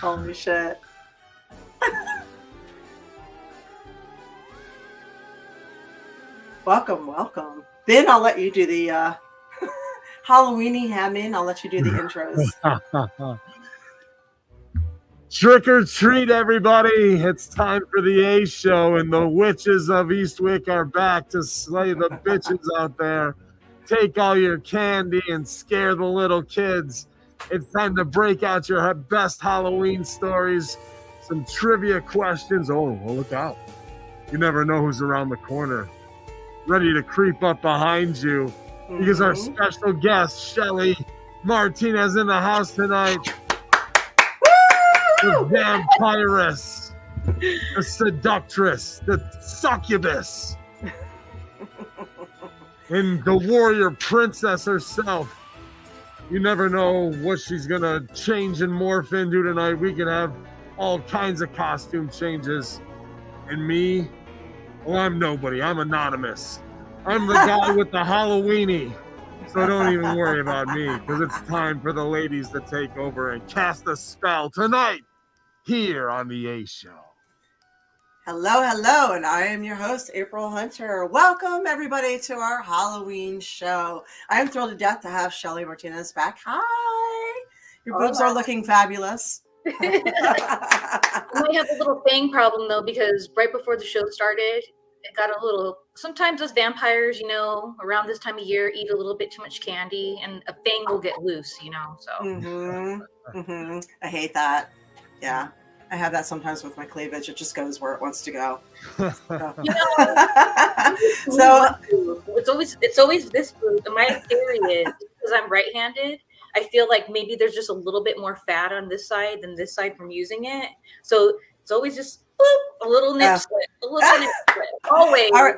Holy shit. Welcome. Then I'll let you do the Halloweeny ham I'll let you do the intros. Trick or treat, everybody. It's time for the A show, and the witches of Eastwick are back to slay the bitches out there. Take all your candy and scare the little kids. It's time to break out your best Halloween stories, some trivia questions. Oh, well, look out. You never know who's around the corner, ready to creep up behind you. Because our special guest, Shelly Martinez, in the house tonight. The vampiress, the seductress, the succubus, and the warrior princess herself. You never know what she's gonna change and morph into tonight. We could have all kinds of costume changes. And me, well, I'm nobody. I'm anonymous. I'm the guy with the Halloweeny. So don't even worry about me, because it's time for the ladies to take over and cast a spell tonight here on the A Show. Hello, and I am your host, April Hunter. Welcome, everybody, to our Halloween show. I am thrilled to death to have Shelly Martinez back. Hi! Your boobs are looking fabulous. I might have a little fang problem, though, because right before the show started, it got a little... Sometimes those vampires, around this time of year, eat a little bit too much candy, and a fang will get loose, so... I hate that. Yeah. I have that sometimes with my cleavage. It just goes where it wants to go. So it's always this boob. And my theory is, because I'm right-handed, I feel like maybe there's just a little bit more fat on this side than this side from using it. So it's always just boop, a little nip slip, always. All right.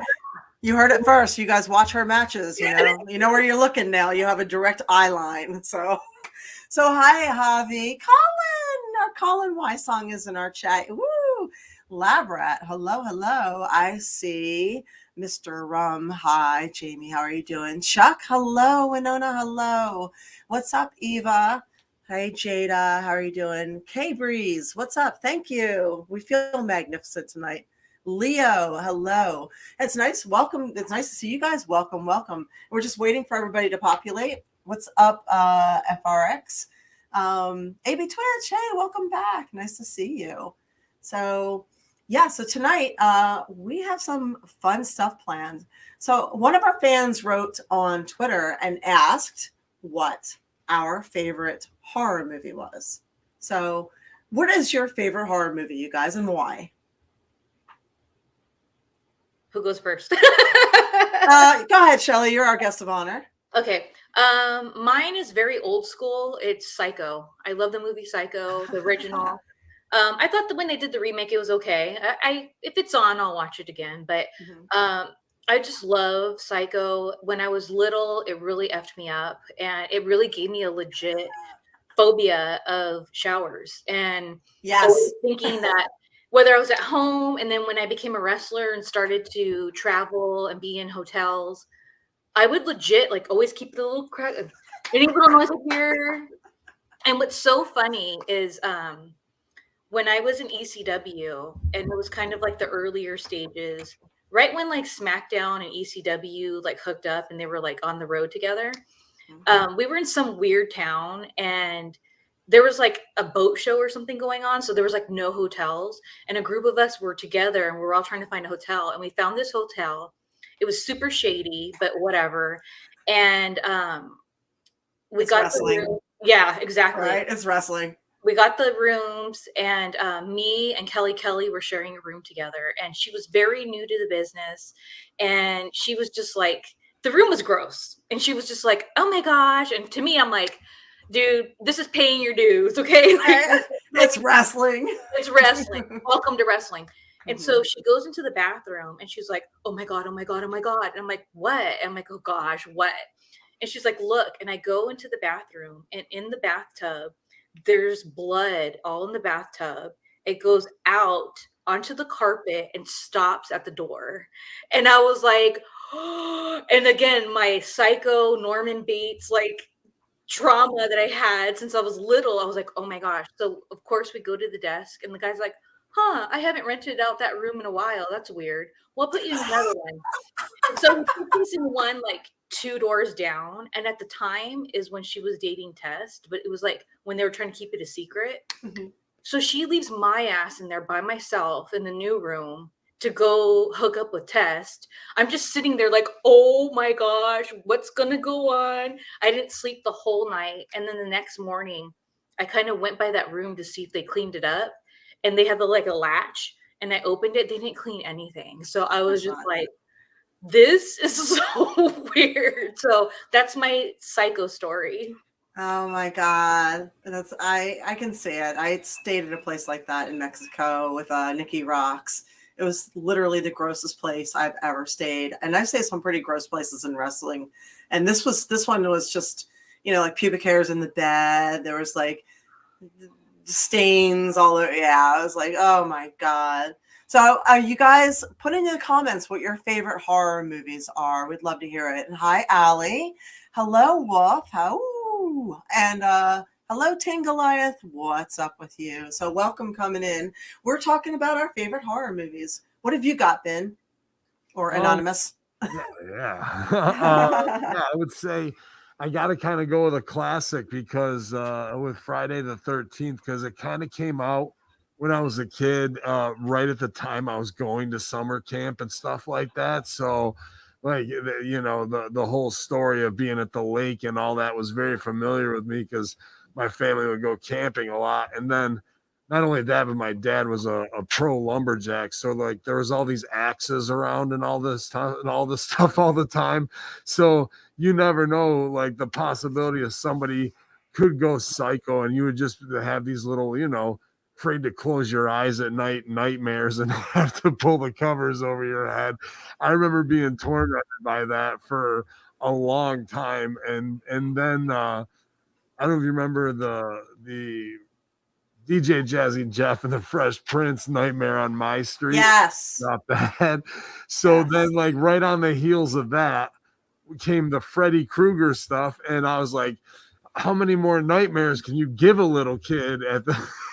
You heard it first. You guys watch her matches. You know where you're looking now. You have a direct eye line. So hi, Javi. Our Colin Y song is in our chat. Woo! Labrat. Hello. I see Mr. Rum. Hi, Jamie. How are you doing? Chuck. Hello. Winona. Hello. What's up, Eva? Hey, Jada. How are you doing? K-Breeze. What's up? Thank you. We feel magnificent tonight. Leo. Hello. It's nice. Welcome. It's nice to see you guys. Welcome. We're just waiting for everybody to populate. What's up, FRX? AB Twitch, hey, welcome back. Nice to see you. So tonight we have some fun stuff planned. So one of our fans wrote on Twitter and asked what our favorite horror movie was. So what is your favorite horror movie, you guys, and why? Who goes first? Go ahead, Shelly. You're our guest of honor. Okay. Mine is very old school. It's Psycho. I love the movie Psycho, the original. I thought that when they did the remake, it was okay. If it's on, I'll watch it again. But I just love Psycho. When I was little, it really effed me up, and it really gave me a legit phobia of showers. And I was thinking that whether I was at home, and then when I became a wrestler and started to travel and be in hotels, I would legit always keep the little crack, any little noise I hear. And what's so funny is when I was in ECW, and it was kind of like the earlier stages, right when SmackDown and ECW hooked up and they were on the road together. We were in some weird town, and there was a boat show or something going on. So there was no hotels, and a group of us were together, and we were all trying to find a hotel, and we found this hotel. It was super shady, but whatever. And we got wrestling. The room. Yeah, exactly. Right, it's wrestling. We got the rooms, and me and Kelly were sharing a room together. And she was very new to the business, and she was just the room was gross, and she was just oh my gosh. And to me, I'm dude, this is paying your dues, okay? It's wrestling. It's wrestling. Welcome to wrestling. And so she goes into the bathroom, and she's like, oh my God. And I'm like, what? And I'm like, oh gosh, what? And she's like, look. And I go into the bathroom, and in the bathtub, there's blood all in the bathtub. It goes out onto the carpet and stops at the door. And I was like, oh. And again, my psycho Norman Bates, trauma that I had since I was little. I was like, oh my gosh. So of course we go to the desk and the guy's like, huh, I haven't rented out that room in a while. That's weird. Well, I'll put you in another one. And so he put us in one like 2 doors down. And at the time is when she was dating Test, but it was like when they were trying to keep it a secret. Mhm. So she leaves my ass in there by myself in the new room to go hook up with Test. I'm just sitting there like, oh my gosh, what's gonna go on? I didn't sleep the whole night. And then the next morning, I kind of went by that room to see if they cleaned it up. And they had like a latch. And I opened it, they didn't clean anything. So I was just like, this is so weird. So that's my psycho story. Oh my God. That's I can see it. I stayed at a place like that in Mexico with Nikki Rocks. It was literally the grossest place I've ever stayed. And I've stayed some pretty gross places in wrestling. And this one was just, like pubic hairs in the bed. There was like stains all over. Yeah, I was like, oh my God. So you guys put in the comments what your favorite horror movies are. We'd love to hear it. And hi, Allie. Hello, Wolf. How? And hello, Ting Goliath. What's up with you? So welcome coming in. We're talking about our favorite horror movies. What have you got, Ben? Or Anonymous? Yeah. I would say I got to kind of go with a classic because with Friday the 13th, because it kind of came out when I was a kid, right at the time I was going to summer camp and stuff like that. So, like, the whole story of being at the lake and all that was very familiar with me because my family would go camping a lot. And then not only that, but my dad was a pro lumberjack. So like there was all these axes around and all this time and all this stuff all the time. So you never know, like the possibility of somebody could go psycho and you would just have these little, afraid to close your eyes at night, nightmares, and have to pull the covers over your head. I remember being tormented by that for a long time. And then I don't know if you remember the DJ Jazzy Jeff and the Fresh Prince Nightmare on My Street. Yes. Not bad. So then, like, right on the heels of that came the Freddy Krueger stuff. And I was like, how many more nightmares can you give a little kid at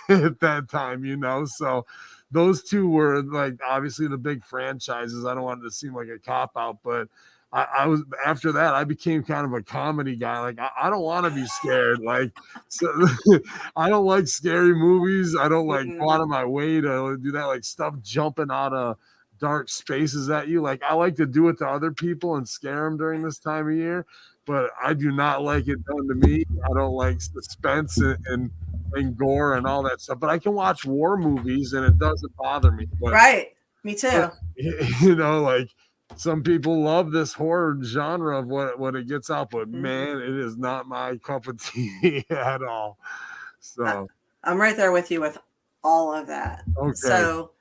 at that time, So those two were like obviously the big franchises. I don't want it to seem like a cop out, but I was after that I became kind of a comedy guy. Like I don't want to be scared. Like so I don't like scary movies. I don't like go out of my way to do that, like stuff jumping out of dark spaces at you. Like I like to do it to other people and scare them during this time of year, but I do not like it done to me. I don't like suspense and gore and all that stuff. But I can watch war movies and it doesn't bother me. But, right. Me too. Like some people love this horror genre of what it gets out, but man, it is not my cup of tea at all. So I'm right there with you with all of that. Okay. So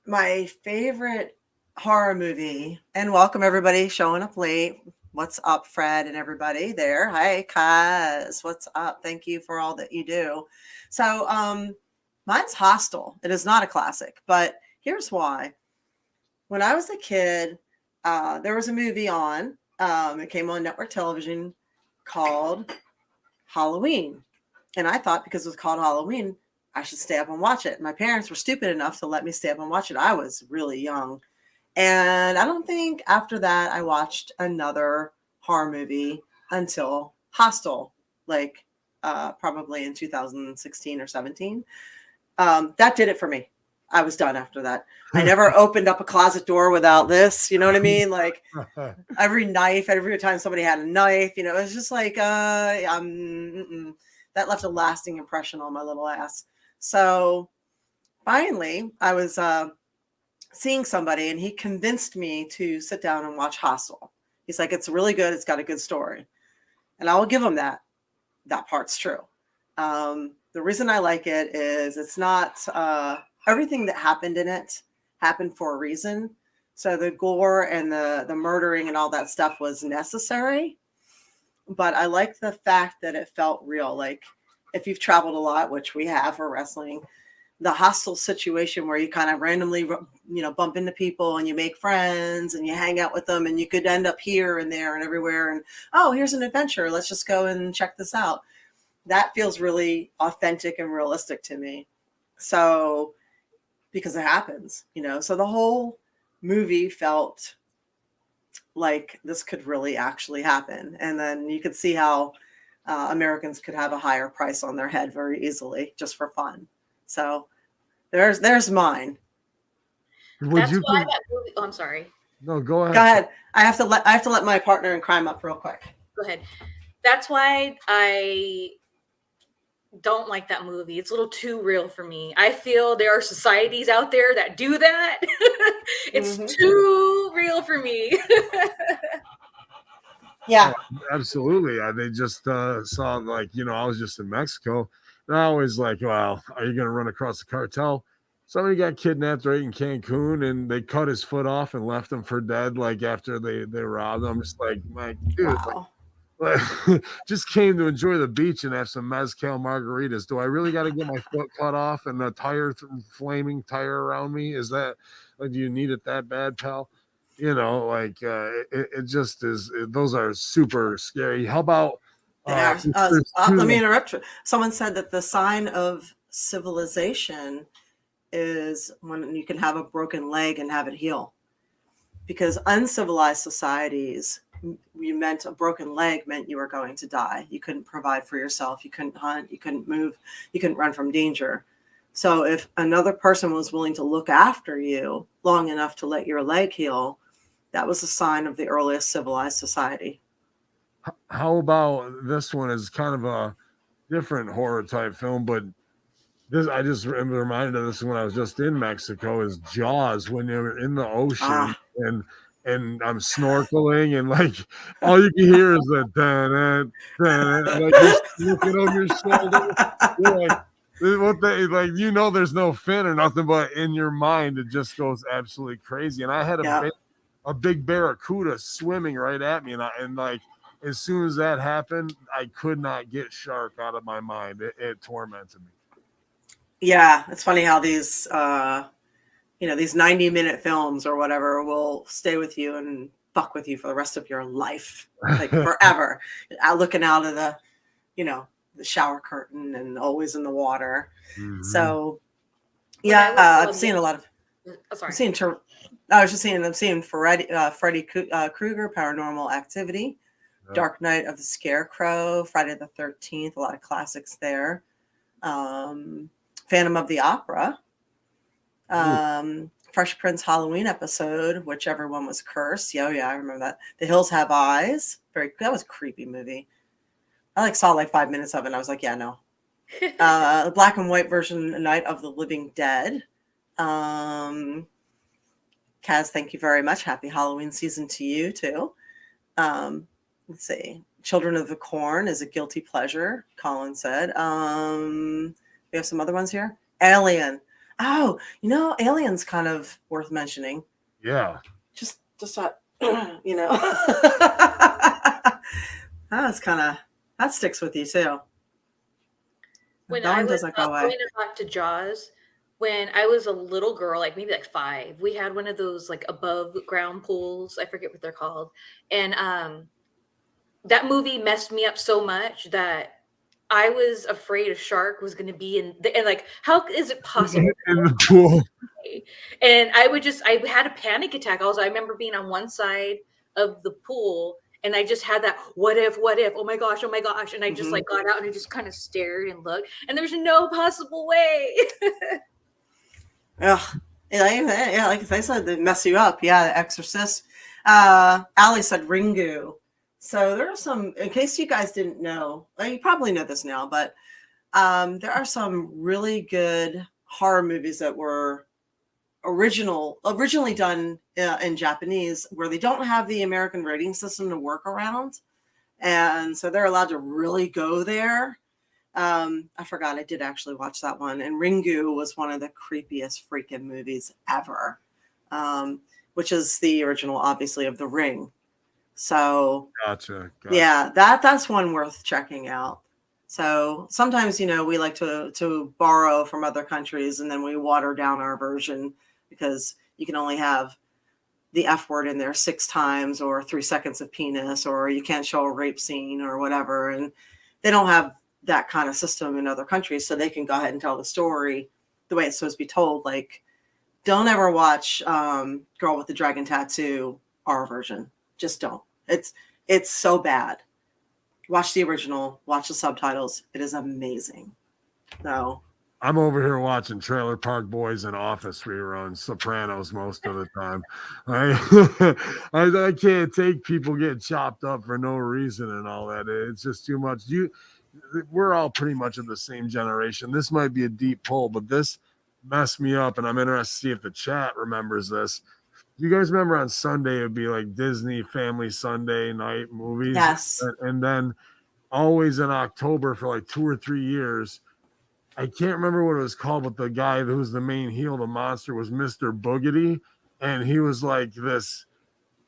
my favorite horror movie, and welcome everybody showing up late. What's up, Fred and everybody there? Hi, Kaz. What's up? Thank you for all that you do. So mine's Hostel. It is not a classic, but here's why. When I was a kid, there was a movie on. It came on network television called Halloween. And I thought because it was called Halloween, I should stay up and watch it. My parents were stupid enough to let me stay up and watch it. I was really young. And I don't think after that I watched another horror movie until Hostel, like probably in 2016 or 17. That did it for me. I was done after that. I never opened up a closet door without this. You know what I mean? Like every time somebody had a knife, it was just like, that left a lasting impression on my little ass. So finally I was seeing somebody and he convinced me to sit down and watch Hostel. He's like, it's really good. It's got a good story. And I will give him that. That part's true. The reason I like it is it's not, everything that happened in it happened for a reason. So the gore and the murdering and all that stuff was necessary. But I like the fact that it felt real. Like if you've traveled a lot, which we have for wrestling, the hostile situation where you kind of randomly, bump into people and you make friends and you hang out with them, and you could end up here and there and everywhere. And, oh, here's an adventure. Let's just go and check this out. That feels really authentic and realistic to me. So, because it happens, so the whole movie felt like this could really actually happen. And then you could see how Americans could have a higher price on their head very easily just for fun. So there's mine. That's why that movie. Oh, I'm sorry. No, go ahead. Go ahead. I have to let my partner in crime up real quick. Go ahead. That's why I don't like that movie. It's a little too real for me. I feel there are societies out there that do that. It's too real for me. Yeah, absolutely. They just saw, like, I was just in Mexico, and I always like, well, are you going to run across the cartel? Somebody got kidnapped right in Cancun, and they cut his foot off and left him for dead, like, after they robbed him. I'm just like, my dude, wow. just came to enjoy the beach and have some mezcal margaritas. Do I really got to get my foot cut off and a flaming tire around me? Is that, like, do you need it that bad, pal? It just is. Those are super scary. How about? Let me interrupt you. Someone said that the sign of civilization is when you can have a broken leg and have it heal, because uncivilized societies, you meant a broken leg meant you were going to die. You couldn't provide for yourself. You couldn't hunt. You couldn't move. You couldn't run from danger. So if another person was willing to look after you long enough to let your leg heal, that was a sign of the earliest civilized society. How about this one is kind of a different horror type film, but this, I just am reminded of this when I was just in Mexico, is Jaws, when you're in the ocean and I'm snorkeling, and like all you can hear is the like just looking over your shoulder. You're like, there's no fin or nothing, but in your mind it just goes absolutely crazy. And I had a big barracuda swimming right at me, and like as soon as that happened, I could not get shark out of my mind. It tormented me. Yeah, it's funny how these these 90-minute films or whatever will stay with you and fuck with you for the rest of your life, like forever. Looking out of the the shower curtain and always in the water. Mm-hmm. So I've seen a lot of I'm seeing Freddy Krueger, Paranormal Activity, Dark Night of the Scarecrow, Friday the 13th, a lot of classics there. Phantom of the Opera, Fresh Prince Halloween episode, whichever one was cursed. Yeah, I remember that. The Hills Have Eyes. That was a creepy movie. I saw 5 minutes of it and I was like, yeah, no. The black and white version, Night of the Living Dead. Kaz, thank you very much. Happy Halloween season to you too. Let's see. Children of the Corn is a guilty pleasure, Colin said. We have some other ones here. Alien. Oh, Alien's kind of worth mentioning. Yeah. Just that, that sticks with you too. When I was going back to Jaws, when I was a little girl, maybe 5, we had one of those above ground pools. I forget what they're called. And that movie messed me up so much that I was afraid a shark was going to be and how is it possible in the pool? And I had a panic attack. I remember being on one side of the pool and I just had that what if, oh my gosh, and I just got out and I just kind of stared and looked, and there's no possible way. Ugh. Yeah, like I said, they mess you up. Yeah, The Exorcist. Ali said Ringu. So there are some, in case you guys didn't know, you probably know this now, but there are some really good horror movies that were originally done in Japanese, where they don't have the American rating system to work around. And so they're allowed to really go there. I forgot, I did actually watch that one. And Ringu was one of the creepiest freaking movies ever, which is the original, obviously, of The Ring. So gotcha. Yeah, that's one worth checking out. So sometimes, we like to borrow from other countries and then we water down our version because you can only have the F word in there 6 times or 3 seconds of penis, or you can't show a rape scene or whatever. And they don't have that kind of system in other countries. So they can go ahead and tell the story the way it's supposed to be told. Like, don't ever watch Girl with the Dragon Tattoo, our version. Just don't. It's so bad. Watch the original, watch the subtitles. It is amazing. So I'm over here watching Trailer Park Boys and Office reruns, Sopranos most of the time. I can't take people getting chopped up for no reason and all that. It's just too much. We're all pretty much of the same generation. This might be a deep pull, but this messed me up, and I'm interested to see if the chat remembers this. You guys remember on Sunday it'd be like Disney Family Sunday night movies? yes. And then always in October for like 2 or 3 years, I can't remember what it was called, but the guy who was the main heel, the monster, was Mr. Boogedy, and he was like this,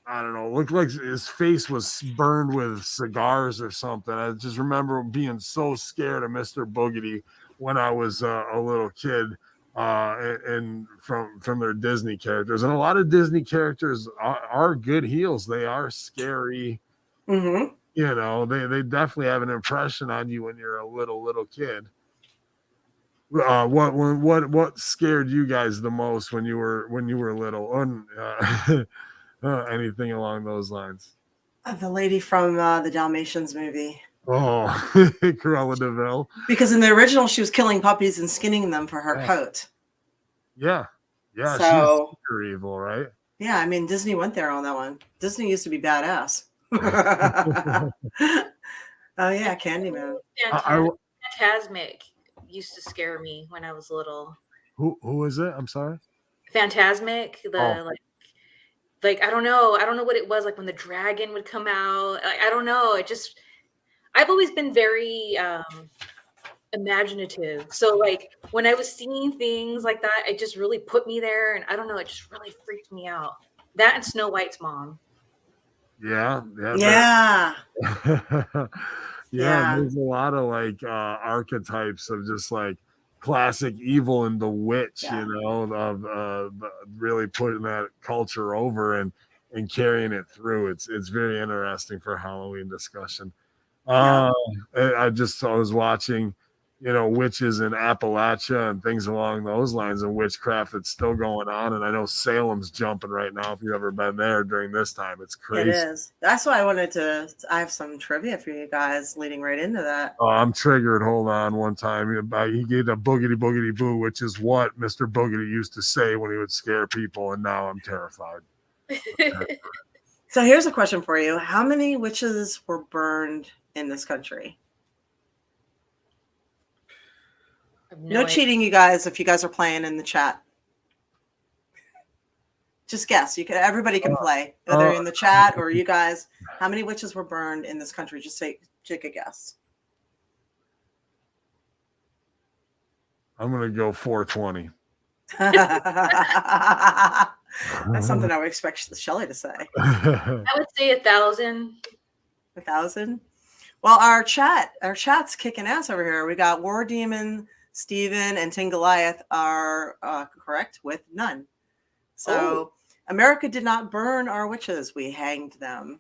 I don't know, looked like his face was burned with cigars or something. I just remember being so scared of Mr. Boogedy when I was a little kid, and from their Disney characters. And a lot of Disney characters are good heels. They are scary. Mm-hmm. They definitely have an impression on you when you're a little kid. What scared you guys the most when you were little? Anything along those lines? The lady from the Dalmatians movie. Oh, Cruella de Vil. Because in the original, she was killing puppies and skinning them for her coat. Yeah. So, she's super evil, right? Yeah, I mean, Disney went there on that one. Disney used to be badass. Oh yeah, Candyman. Phantasmic used to scare me when I was little. Who is it? I'm sorry. Phantasmic, like I don't know what it was, like when the dragon would come out. I don't know. I've always been very imaginative. So like when I was seeing things like that, it just really put me there, and I don't know, it just really freaked me out. That and Snow White's mom. Yeah. Yeah. Yeah, there's a lot of like archetypes of just like classic evil and the witch, of really putting that culture over and carrying it through. It's very interesting for Halloween discussion. I was watching, witches in Appalachia and things along those lines, and witchcraft that's still going on. And I know Salem's jumping right now. If you've ever been there during this time, it's crazy. It is. That's why I have some trivia for you guys leading right into that. Oh, I'm triggered. Hold on. One time he gave a boogity boogity boo, which is what Mr. Boogity used to say when he would scare people. And now I'm terrified. So here's a question for you. How many witches were burned in this country? No cheating, you guys, if you guys are playing in the chat. Just guess. Everybody can play, whether in the chat or you guys. How many witches were burned in this country? Just take a guess. I'm gonna go 420. That's something I would expect Shelly to say. I would say 1,000. 1,000? Well, our chat's kicking ass over here. We got War Demon, Steven, and Tin Goliath are correct with none. So America did not burn our witches. We hanged them.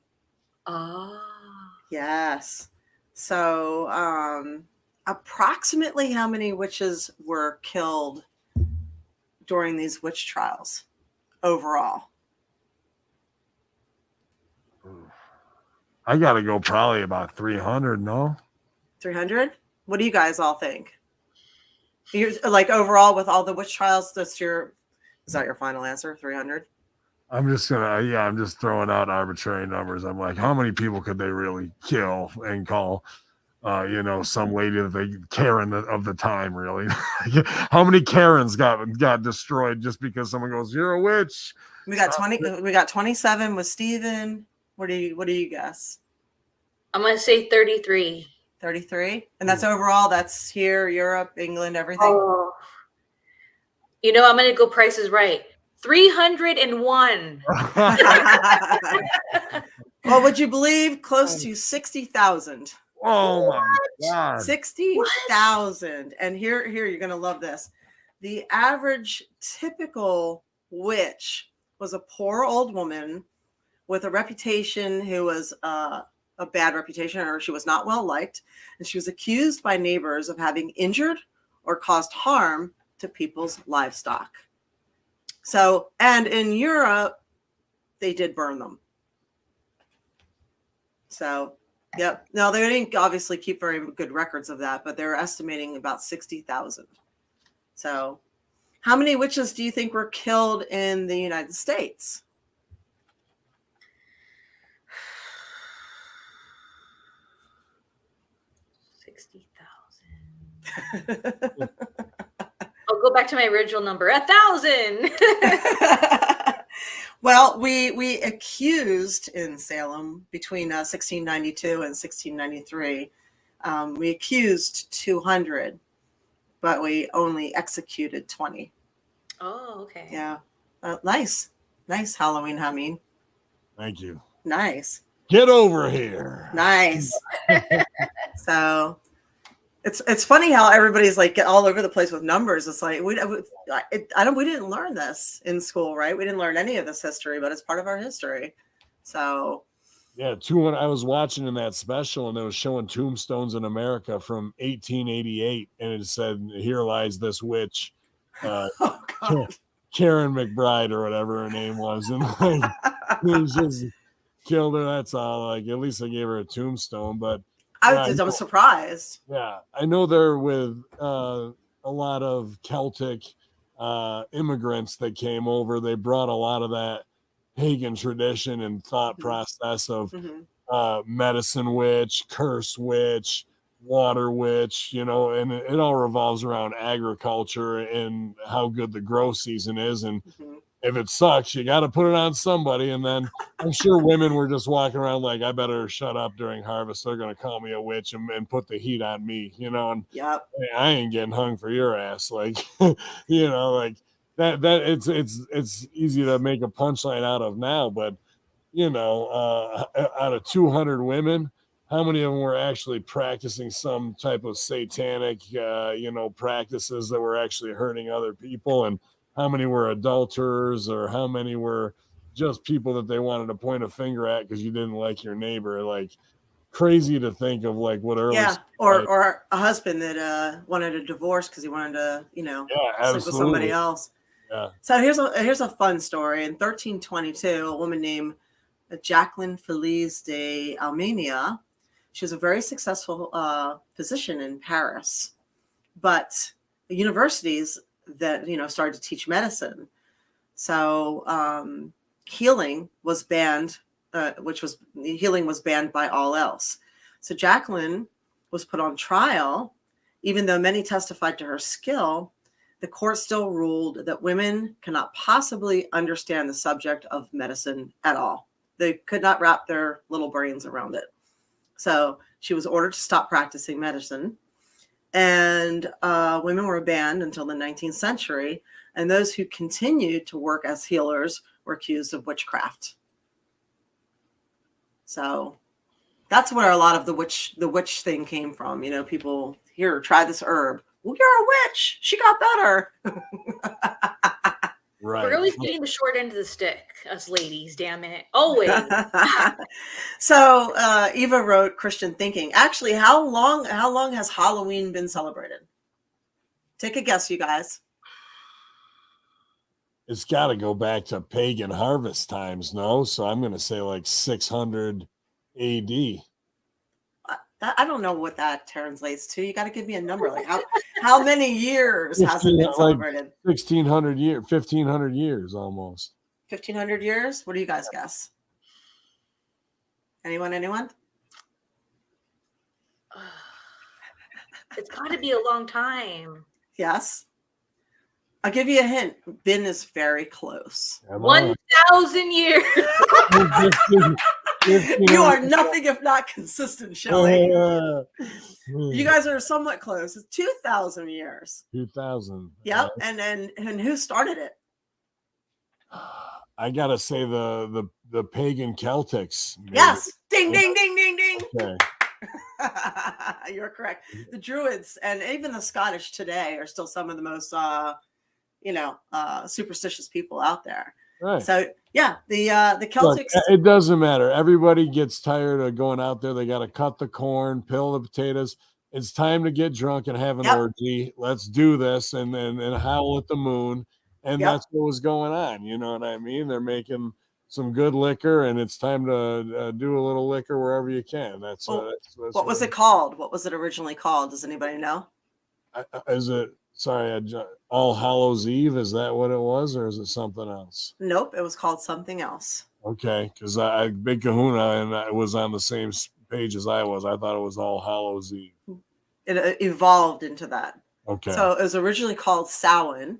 Oh. Yes. So approximately how many witches were killed during these witch trials overall? I got to go probably about 300, no? 300? What do you guys all think? You're, like overall with all the witch trials, is that your final answer, 300? I'm just throwing out arbitrary numbers. I'm like, how many people could they really kill and call, some lady that they Karen of the time, really? How many Karens got destroyed just because someone goes, "You're a witch"? We got 20. We got 27 with Steven. What do you guess? I'm gonna say 33. 33, and that's overall. That's here, Europe, England, everything. Oh. I'm gonna go Price is Right. 301. Well, would you believe close to 60,000? Oh my God. 60,000. And here you're gonna love this. The average typical witch was a poor old woman with a reputation who was a bad reputation, or she was not well liked, and she was accused by neighbors of having injured or caused harm to people's livestock. So, and in Europe, they did burn them. So, yep. Now, they didn't obviously keep very good records of that, but they're estimating about 60,000. So, how many witches do you think were killed in the United States? 60,000. I'll go back to my original number, 1,000. Well, we accused in Salem between 1692 and 1693. We accused 200, but we only executed 20. Oh, okay. Yeah. Nice Halloween humming. Thank you. Nice. Get over here. Nice. So it's funny how everybody's like all over the place with numbers. It's like we didn't learn this in school, right? We didn't learn any of this history, but it's part of our history. So yeah, 200. I was watching in that special, and it was showing tombstones in America from 1888, and it said, "Here lies this witch, oh God. Karen McBride or whatever her name was," and like, it was just killed her. That's all. Like, at least they gave her a tombstone, but. I was surprised. Yeah, I know they're with a lot of Celtic immigrants that came over. They brought a lot of that pagan tradition and thought process of medicine witch, curse witch, water witch, and it all revolves around agriculture and how good the grow season is. And if it sucks, you got to put it on somebody. And then I'm sure women were just walking around like, I better shut up during harvest. They're going to call me a witch and put the heat on me, and yep. I ain't getting hung for your ass. Like, like that it's easy to make a punchline out of now, but out of 200 women, how many of them were actually practicing some type of satanic, practices that were actually hurting other people? And how many were adulterers, or how many were just people that they wanted to point a finger at because you didn't like your neighbor? Like, crazy to think of, like, what early or a husband that wanted a divorce because he wanted to sleep with somebody else. Yeah. So here's a fun story. In 1322, a woman named Jacqueline Felice de Almeida, she was a very successful physician in Paris, but the universities that started to teach medicine, so healing was banned, healing was banned by all else. So Jacqueline was put on trial. Even though many testified to her skill, the court still ruled that women cannot possibly understand the subject of medicine at all. They could not wrap their little brains around it. So she was ordered to stop practicing medicine. And women were banned until the 19th century. And those who continued to work as healers were accused of witchcraft. So that's where a lot of the witch thing came from. People, here, try this herb. Well, you're a witch. She got better. Right. We're always getting the short end of the stick, us ladies, damn it. Always. So Eva wrote Christian Thinking. Actually, how long has Halloween been celebrated? Take a guess, you guys. It's got to go back to pagan harvest times, no? So I'm going to say like 600 AD. I don't know what that translates to. You got to give me a number. Like how many years has it been celebrated? Like 1,500 years, 1,500 years almost. 1,500 years? What do you guys guess? Anyone? It's got to be a long time. Yes. I'll give you a hint. Ben is very close. 1,000 years. You are nothing if not consistent, Shelly. You guys are somewhat close. It's 2,000 years. 2,000. Yep. And who started it? I gotta say the pagan Celtics. Maybe. Yes. Ding, ding, ding, ding, ding. Okay. You're correct. The Druids and even the Scottish today are still some of the most, superstitious people out there. Right. So yeah, the Look, Celtics. it doesn't matter. Everybody gets tired of going out there. They got to cut the corn, peel the potatoes. It's time to get drunk and have an Yep. orgy. Let's do this and howl at the moon. And Yep. that's what was going on. You know what I mean? They're making some good liquor, and it's time to do a little liquor wherever you can. That's what was it called? What was it originally called? Does anybody know? Is it? Sorry, All Hallows Eve. Is that what it was, or is it something else? Nope, it was called something else. Okay, because Big Kahuna and I was on the same page as I was. I thought it was All Hallows Eve. It evolved into that. Okay. So it was originally called Samhain,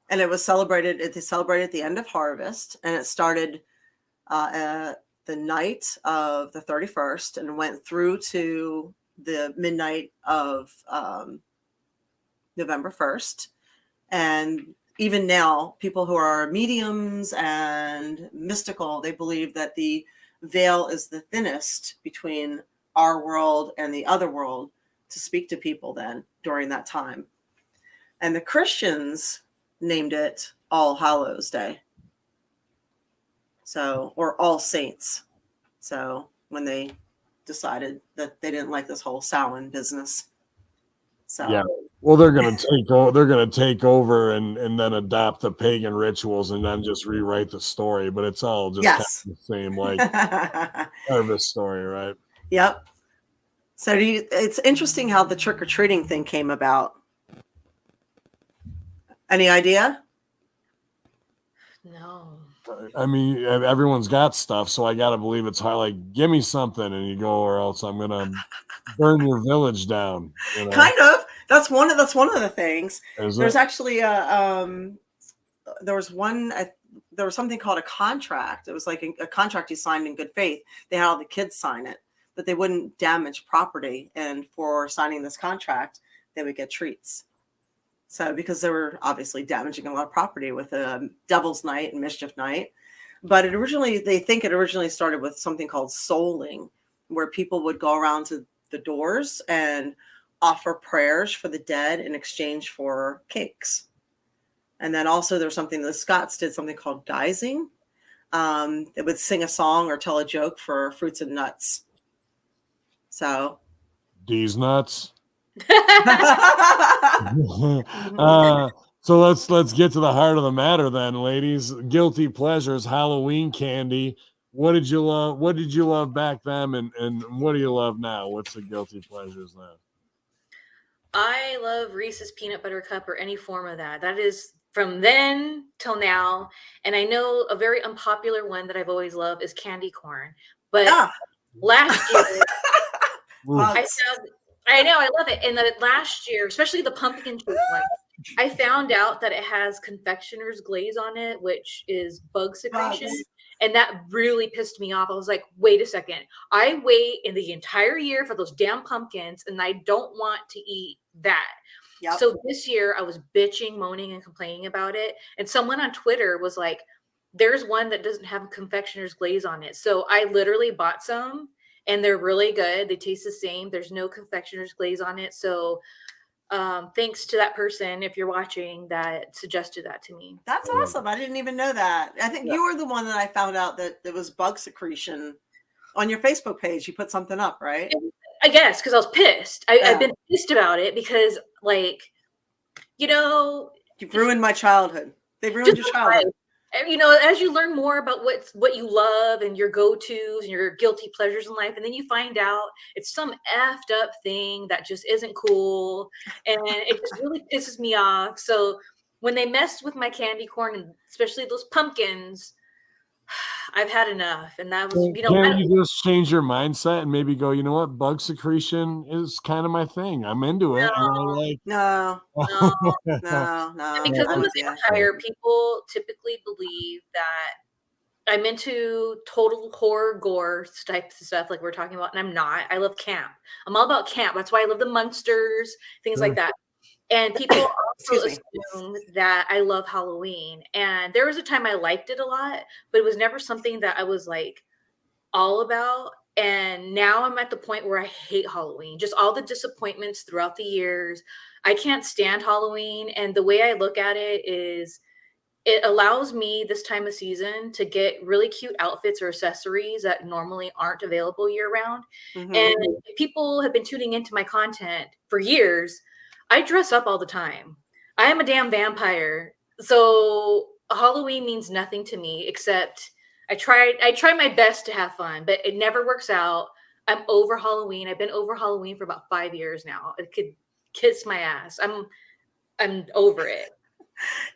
and it was celebrated. They celebrated the end of harvest, and it started the night of the 31st and went through to the midnight of November 1st. And even now, people who are mediums and mystical, they believe that the veil is the thinnest between our world and the other world to speak to people then during that time. And the Christians named it All Hallows Day. So, or All Saints. So when they decided that they didn't like this whole Samhain business. So yeah. Well, they're gonna take over and then adopt the pagan rituals and then just rewrite the story. But it's all just kind of the same, like harvest story, right? Yep. So it's interesting how the trick-or-treating thing came about. Any idea? No. I mean, everyone's got stuff, so I gotta believe it's hard. Like, give me something, and you go, or else I'm gonna burn your village down. You know? Kind of. That's one of the things. There's actually there was something called a contract. It was like a contract you signed in good faith. They had all the kids sign it, that they wouldn't damage property, and for signing this contract, they would get treats. So because they were obviously damaging a lot of property with Devil's Night and Mischief Night. But they think it originally started with something called souling, where people would go around to the doors and offer prayers for the dead in exchange for cakes. And then also there's something, the Scots did something called guising. They would sing a song or tell a joke for fruits and nuts. So these nuts. So let's get to the heart of the matter then, ladies. Guilty pleasures, Halloween candy. What did you love? What did you love back then, and what do you love now? What's the guilty pleasures now? I love Reese's peanut butter cup or any form of that. That is from then till now. And I know a very unpopular one that I've always loved is candy corn. But last year, I know, I love it. And the last year, especially the pumpkin truth one, I found out that it has confectioner's glaze on it, which is bug secretion. And that really pissed me off. I was like, wait a second. I wait in the entire year for those damn pumpkins, and I don't want to eat that. Yep. So this year I was bitching, moaning, and complaining about it. And someone on Twitter was like, there's one that doesn't have confectioner's glaze on it. So I literally bought some, and they're really good. They taste the same. There's no confectioner's glaze on it. So thanks to that person, if you're watching, that suggested that to me. That's awesome. I didn't even know that. I think you were the one that I found out that it was bug secretion on your Facebook page. You put something up, right? I guess because I was pissed. I've been pissed about it because, like, you've ruined my childhood. They've ruined your childhood. As you learn more about what you love and your go-tos and your guilty pleasures in life, and then you find out it's some effed up thing that just isn't cool, and it just really pisses me off. So when they messed with my candy corn, and especially those pumpkins, I've had enough. And that was, Can you just change your mindset and maybe go, you know what, bug secretion is kind of my thing. I'm into it. No. And because I'm a vampire, people typically believe that I'm into total horror, gore types of stuff like we're talking about, and I'm not. I love camp. I'm all about camp. That's why I love the Munsters, things like that. And people also assume that I love Halloween. And there was a time I liked it a lot, but it was never something that I was like all about. And now I'm at the point where I hate Halloween. Just all the disappointments throughout the years. I can't stand Halloween. And the way I look at it is it allows me this time of season to get really cute outfits or accessories that normally aren't available year round. Mm-hmm. And if people have been tuning into my content for years, I dress up all the time. I am a damn vampire. So Halloween means nothing to me except I try my best to have fun, but it never works out. I'm over Halloween. I've been over Halloween for about 5 years now. It could kiss my ass. I'm over it.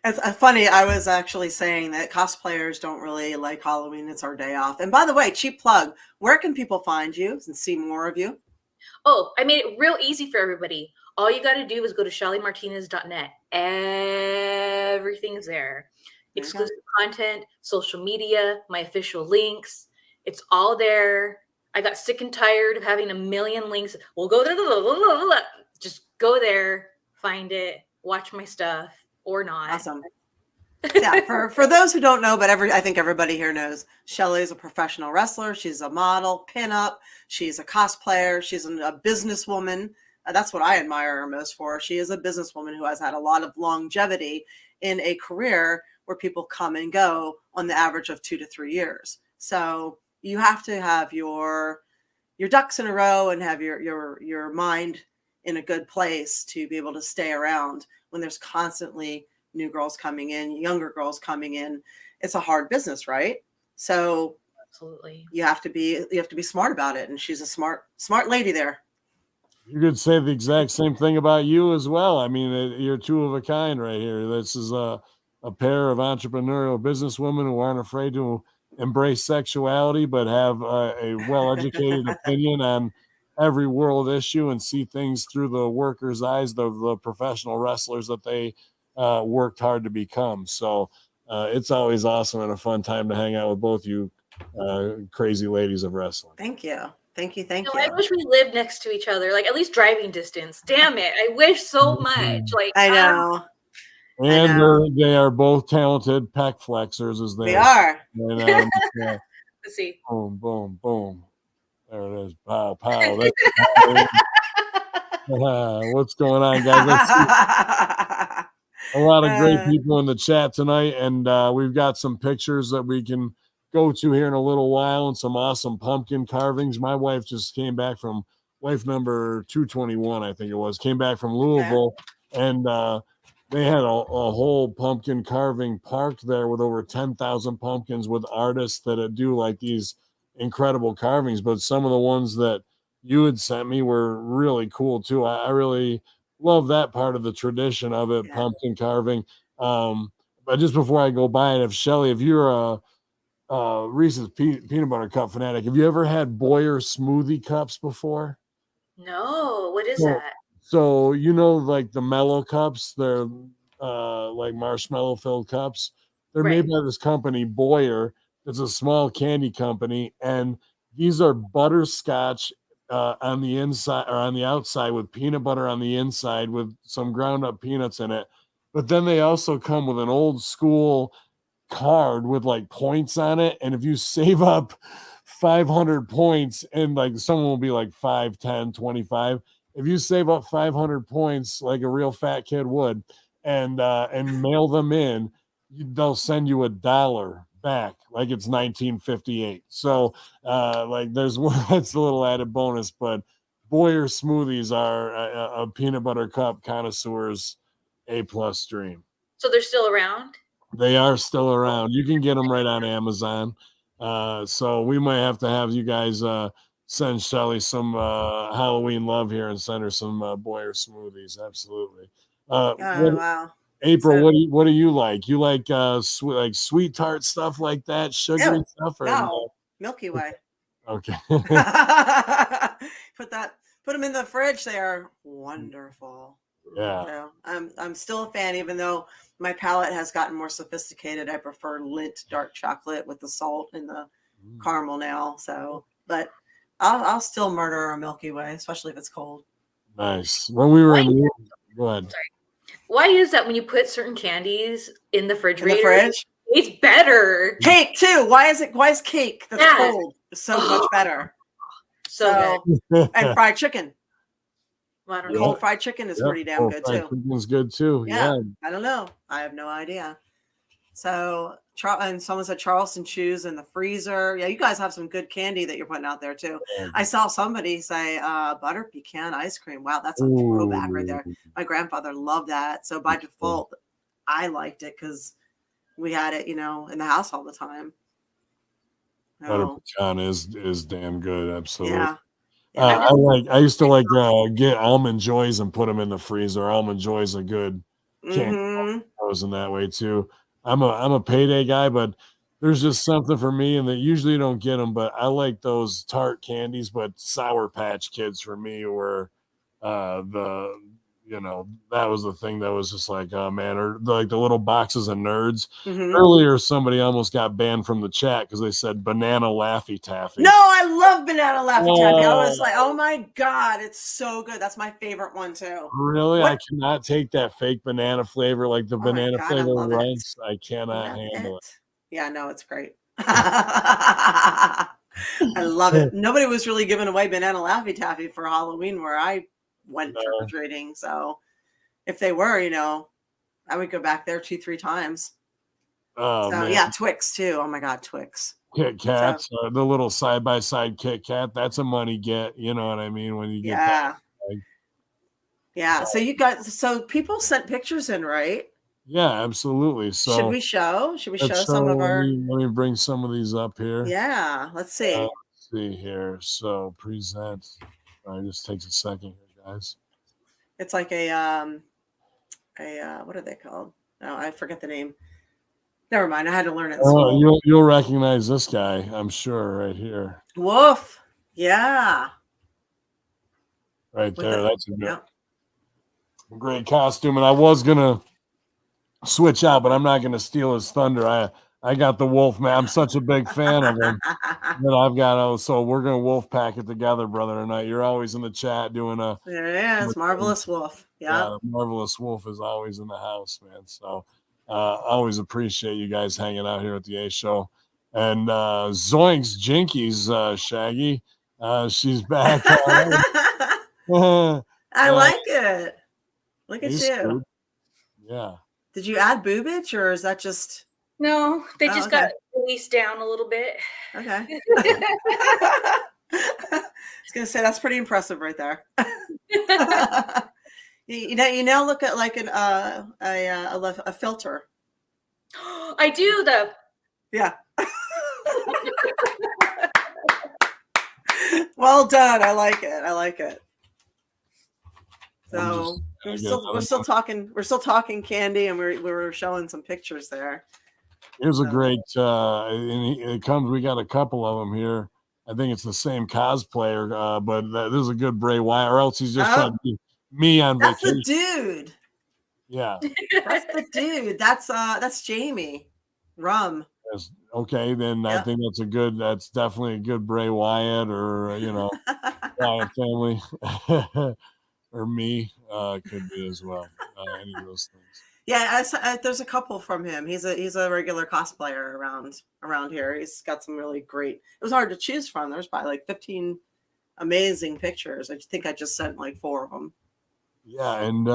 It's funny. I was actually saying that cosplayers don't really like Halloween. It's our day off. And by the way, cheap plug, where can people find you and see more of you? Oh, I made it real easy for everybody. All you got to do is go to shellymartinez.net. Everything's there. Exclusive content, social media, my official links. It's all there. I got sick and tired of having a million links. We'll go there. Just go there, find it, watch my stuff or not. Awesome. Yeah, for those who don't know, but I think everybody here knows, Shelly is a professional wrestler. She's a model, pinup. She's a cosplayer. She's a businesswoman. That's what I admire her most for. She is a businesswoman who has had a lot of longevity in a career where people come and go on the average of 2 to 3 years. So you have to have your ducks in a row and have your mind in a good place to be able to stay around when there's constantly new girls coming in, younger girls coming in. It's a hard business, right? So absolutely, you have to be smart about it. And she's a smart lady there. You could say the exact same thing about you as well. I mean, you're two of a kind right here. This is a pair of entrepreneurial businesswomen who aren't afraid to embrace sexuality, but have a well-educated opinion on every world issue and see things through the workers' eyes, the professional wrestlers that they worked hard to become. So it's always awesome and a fun time to hang out with both you crazy ladies of wrestling. Thank you. Thank you. I wish we lived next to each other, like at least driving distance. Damn it. I wish so much. Like I know. And they are both talented pec flexors as they are. And, let's see. Boom, boom, boom. There it is. Pow, pow. What's going on, guys? Let's see. A lot of great people in the chat tonight, and we've got some pictures that we can go to here in a little while and some awesome pumpkin carvings. My wife just came back from wife number 221, I think it was, came back from Louisville, and they had a whole pumpkin carving park there with over 10,000 pumpkins with artists that do like these incredible carvings. But some of the ones that you had sent me were really cool too. I really love that part of the tradition of it, pumpkin carving. But just before I go by it, if you're a Reese's peanut butter cup fanatic, have you ever had Boyer smoothie cups before? No, what is that? So you know, like the Mellow cups, they're like marshmallow filled cups. They're made by this company Boyer. It's a small candy company, and these are butterscotch on the inside or on the outside with peanut butter on the inside with some ground up peanuts in it. But then they also come with an old school card with like points on it, and if you save up 500 points, and like someone will be like 5, 10, 25, if you save up 500 points like a real fat kid would and mail them in, they'll send you $1 back like it's 1958. So like there's that's a little added bonus. But Boyer smoothies are a peanut butter cup connoisseur's A+ dream. So they're still around? They are still around. You can get them right on Amazon. So we might have to have you guys send Shelly some Halloween love here and send her some Boyer smoothies. Absolutely. Wow. April, what do you like? You like sweet tart stuff like that, sugary stuff, or no? Milky Way. Okay. Put them in the fridge. They are wonderful. Yeah. So I'm still a fan, even though my palate has gotten more sophisticated. I prefer Lindt dark chocolate with the salt and the caramel now. So, but I'll still murder a Milky Way, especially if it's cold. Nice. When we were go ahead. Sorry. Why is that when you put certain candies in the refrigerator? In the fridge? It's better. Cake too. Why is cake that's cold so much better? So So and fried chicken. well, I don't know. Cold fried chicken is pretty damn good fried too. chicken's good too. Yeah. Yeah. I don't know. I have no idea. So, and someone said Charleston chews in the freezer. Yeah, you guys have some good candy that you're putting out there too. I saw somebody say butter pecan ice cream. Wow, that's a throwback right there. My grandfather loved that. So by default, I liked it because we had it, in the house all the time. Butter pecan is damn good. Absolutely. Yeah. I used to get almond joys and put them in the freezer. Almond joys are good. Can't those in that way too. I'm a payday guy, but there's just something for me, and they usually don't get them. But I like those tart candies. But Sour Patch Kids for me were that was the thing that was just like, oh man, or like the little boxes of Nerds. Earlier, somebody almost got banned from the chat because they said banana Laffy Taffy. No, I love banana Laffy Taffy. I was like, oh my God, it's so good. That's my favorite one too. Really? I cannot take that fake banana flavor, like the banana flavor runs. I cannot handle it. Yeah, no, it's great. I love it. Nobody was really giving away banana Laffy Taffy for Halloween where I went trick-or-treating. So if they were, I would go back there 2-3 times. Oh, so man. Yeah, Twix too. Oh my God, Twix. Kit Kats, the little side-by-side Kit Kat, that's a money get, you know what I mean, when you get that. Yeah, so people sent pictures in, right? Yeah, absolutely. So should we show some of our... Let me bring some of these up here. Yeah, let's see. Let's see here. So present. It just takes a second here, guys. It's like a what are they called? Oh, I forget the name. Never mind. I had to learn it. You'll recognize this guy, I'm sure, right here. Woof. Yeah. Right there. That's a great costume. And I was gonna switch out, but I'm not gonna steal his thunder. I got the wolf, man. I'm such a big fan of him. That I've got so we're gonna wolf pack it together, brother, tonight. You're always in the chat doing there it is, Marvelous Wolf. Yeah, the Marvelous Wolf is always in the house, man. So always appreciate you guys hanging out here at the A Show. And Zoinks Jinkies, Shaggy. She's back. I like it. Look at you. Screwed. Yeah. Did you add boobage or is that just... No, they just got released down a little bit. Okay. I was gonna say that's pretty impressive right there. you now look at like a filter. I do though. Yeah. Well done. I like it. So we're still talking candy, and we were showing some pictures there. Here's a great it comes. We got a couple of them here. I think it's the same cosplayer, but this is a good Bray Wyatt, or else he's just trying to be me on vacation. That's the dude. Yeah, that's the dude. That's Jamie Rum. Yes. Okay, then I think that's definitely a good Bray Wyatt, or Wyatt family, or me could be as well. Any of those things. Yeah, there's a couple from him. He's a regular cosplayer around here. He's got some really great... It was hard to choose from. There's probably like 15 amazing pictures. I think I just sent like 4 of them. Yeah, and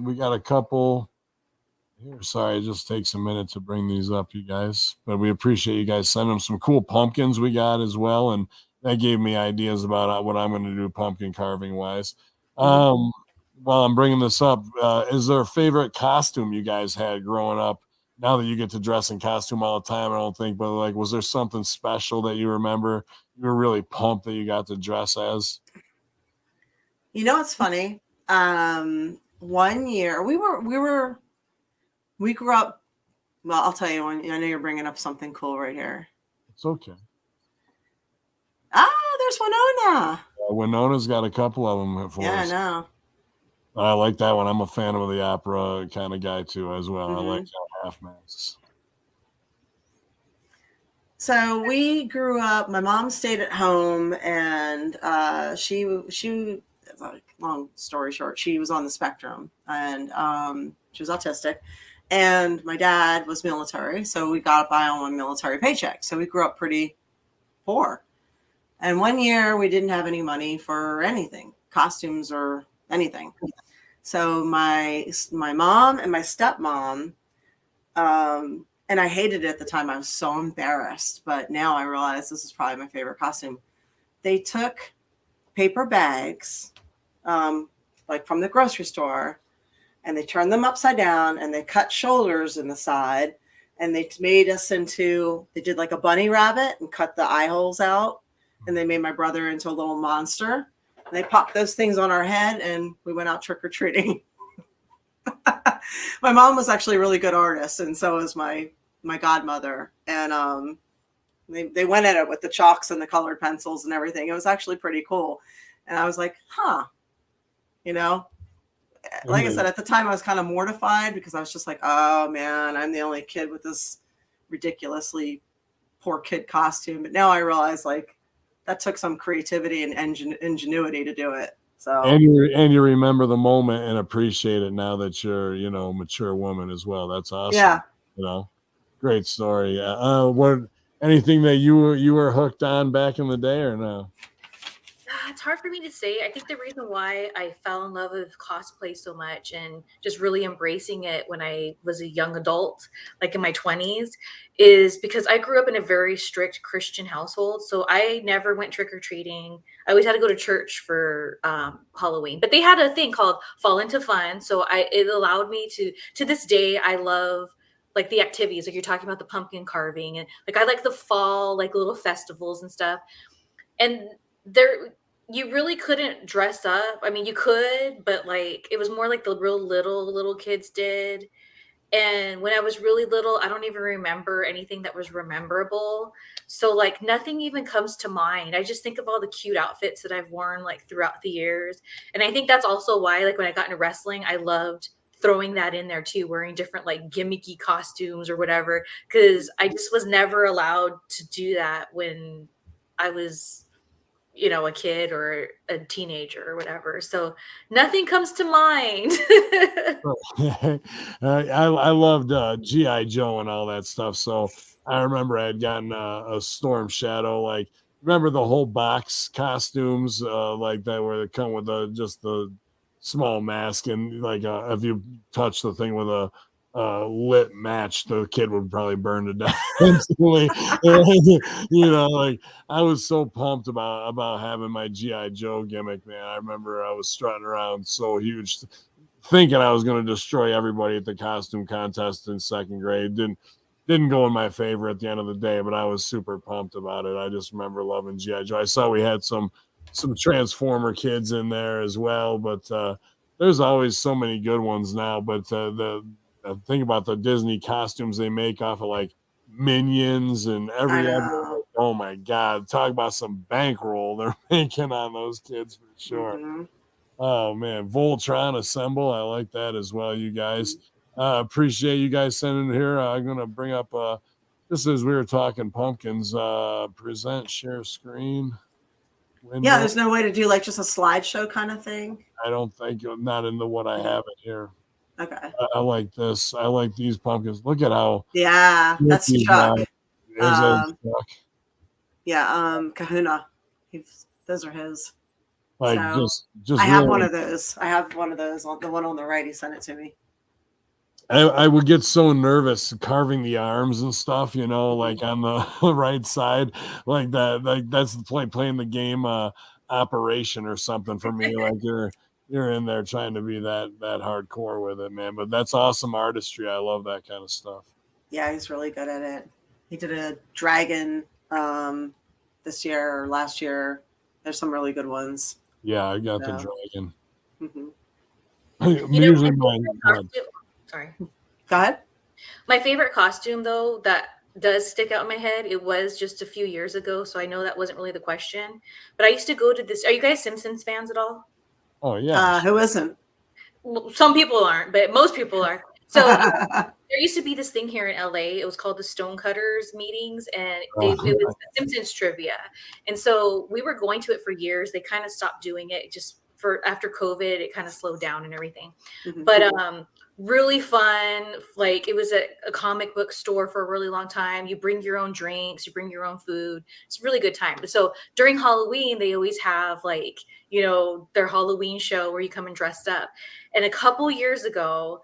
we got a couple here. Sorry, it just takes a minute to bring these up, you guys. But we appreciate you guys sending them some cool pumpkins we got as well, and that gave me ideas about what I'm going to do pumpkin carving wise. While I'm bringing this up, is there a favorite costume you guys had growing up? Now that you get to dress in costume all the time, I don't think, but like, was there something special that you remember you were really pumped that you got to dress as? It's funny. 1 year we grew up. Well, I'll tell you one. I know you're bringing up something cool right here. It's okay. There's Winona. Winona's got a couple of them for us. Yeah, I know. I like that one. I'm a fan of the opera kind of guy too, as well. I like half masks. So we grew up. My mom stayed at home, and she. Long story short, she was on the spectrum, and she was autistic. And my dad was military, so we got by on one military paycheck. So we grew up pretty poor. And one year we didn't have any money for anything, costumes or anything. So my mom and my stepmom, and I hated it at the time. I was so embarrassed, but now I realize this is probably my favorite costume. They took paper bags, like from the grocery store, and they turned them upside down and they cut shoulders in the side, and they made us into, they did like a bunny rabbit and cut the eye holes out, and they made my brother into a little monster. And they popped those things on our head and we went out trick-or-treating. My mom was actually a really good artist, and so was my godmother. And they went at it with the chalks and the colored pencils and everything. It was actually pretty cool. And I was like, you know, like I said, at the time I was kind of mortified because I was just like, oh man, I'm the only kid with this ridiculously poor kid costume. But now I realize like that took some creativity and ingenuity to do it. So and you remember the moment and appreciate it now that you're, you know, a mature woman as well. That's awesome. Yeah. You know, great story. What, anything that you were hooked on back in the day or no? It's hard for me to say. I think the reason why I fell in love with cosplay so much and just really embracing it when I was a young adult, like in my 20s, is because I grew up in a very strict Christian household. So I never went trick-or-treating. I always had to go to church for Halloween. But they had a thing called Fall Into Fun. So it allowed me to this day, I love like the activities. Like you're talking about the pumpkin carving. And like I like the fall, like little festivals and stuff. And there, you really couldn't dress up. I mean, you could, but like it was more like the real little kids did. And when I was really little, I don't even remember anything that was rememberable. So like nothing even comes to mind. I just think of all the cute outfits that I've worn like throughout the years. And I think that's also why like when I got into wrestling, I loved throwing that in there too, wearing different like gimmicky costumes or whatever, because I just was never allowed to do that when I was, you know, a kid or a teenager or whatever. So nothing comes to mind. I loved GI Joe and all that stuff. So I remember I had gotten a Storm Shadow. Like, remember the whole box costumes like that, where they come with just the small mask, and like if you touch the thing with a lit match, the kid would probably burn to death instantly. You know, like I was so pumped about having my GI Joe gimmick, man. I remember I was strutting around so huge, thinking I was going to destroy everybody at the costume contest in second grade. Didn't go in my favor at the end of the day, but I was super pumped about it. I just remember loving GI Joe. I saw we had some Transformer kids in there as well, but there's always so many good ones now. But the think about the Disney costumes they make off of like Minions and every other. Oh my God! Talk about some bankroll they're making on those kids for sure. Mm-hmm. Oh man, Voltron Assemble. I like that as well, you guys. Appreciate you guys sending here. I'm gonna bring up just as we were talking pumpkins, present share screen window. Yeah, there's no way to do like just a slideshow kind of thing. I don't think not into what I have it here. Okay. I like this. I like these pumpkins. Look at how that's Chuck. Chuck. Yeah, Kahuna. Those are his. Like so, just I have one of those. I have one of those. The one on the right, he sent it to me. I would get so nervous carving the arms and stuff, you know, like on the right side, like that. Like that's the playing the game Operation or something for me. Like you're in there trying to be that hardcore with it, man. But that's awesome artistry. I love that kind of stuff. Yeah, he's really good at it. He did a dragon this year or last year. There's some really good ones. Yeah, I got the dragon. Mm-hmm. Usually Sorry. Go ahead. My favorite costume, though, that does stick out in my head, it was just a few years ago, so I know that wasn't really the question. But I used to go to this. Are you guys Simpsons fans at all? Oh, yeah. Who isn't? Well, some people aren't, but most people are. So there used to be this thing here in LA. It was called the Stonecutters meetings, and it was Simpsons trivia. And so we were going to it for years. They kind of stopped doing it just for after COVID. It kind of slowed down and everything. Mm-hmm. But really fun. Like it was a comic book store for a really long time. You bring your own drinks, you bring your own food. It's a really good time. So during Halloween, they always have like, their Halloween show where you come and dressed up. And a couple years ago,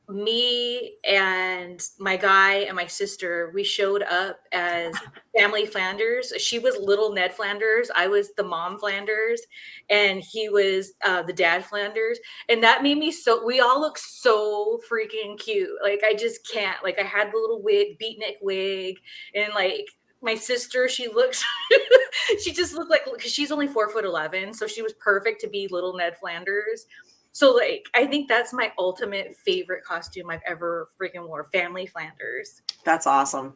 me and my guy and my sister, we showed up as family Flanders. She was little Ned Flanders. I was the mom Flanders, and he was the dad Flanders. And that made me we all look so freaking cute. Like, I just can't. Like, I had the little wig, beatnik wig, and like, my sister, she just looked like, because she's only 4'11", so she was perfect to be little Ned Flanders. So, like, I think that's my ultimate favorite costume I've ever freaking wore, family Flanders. That's awesome.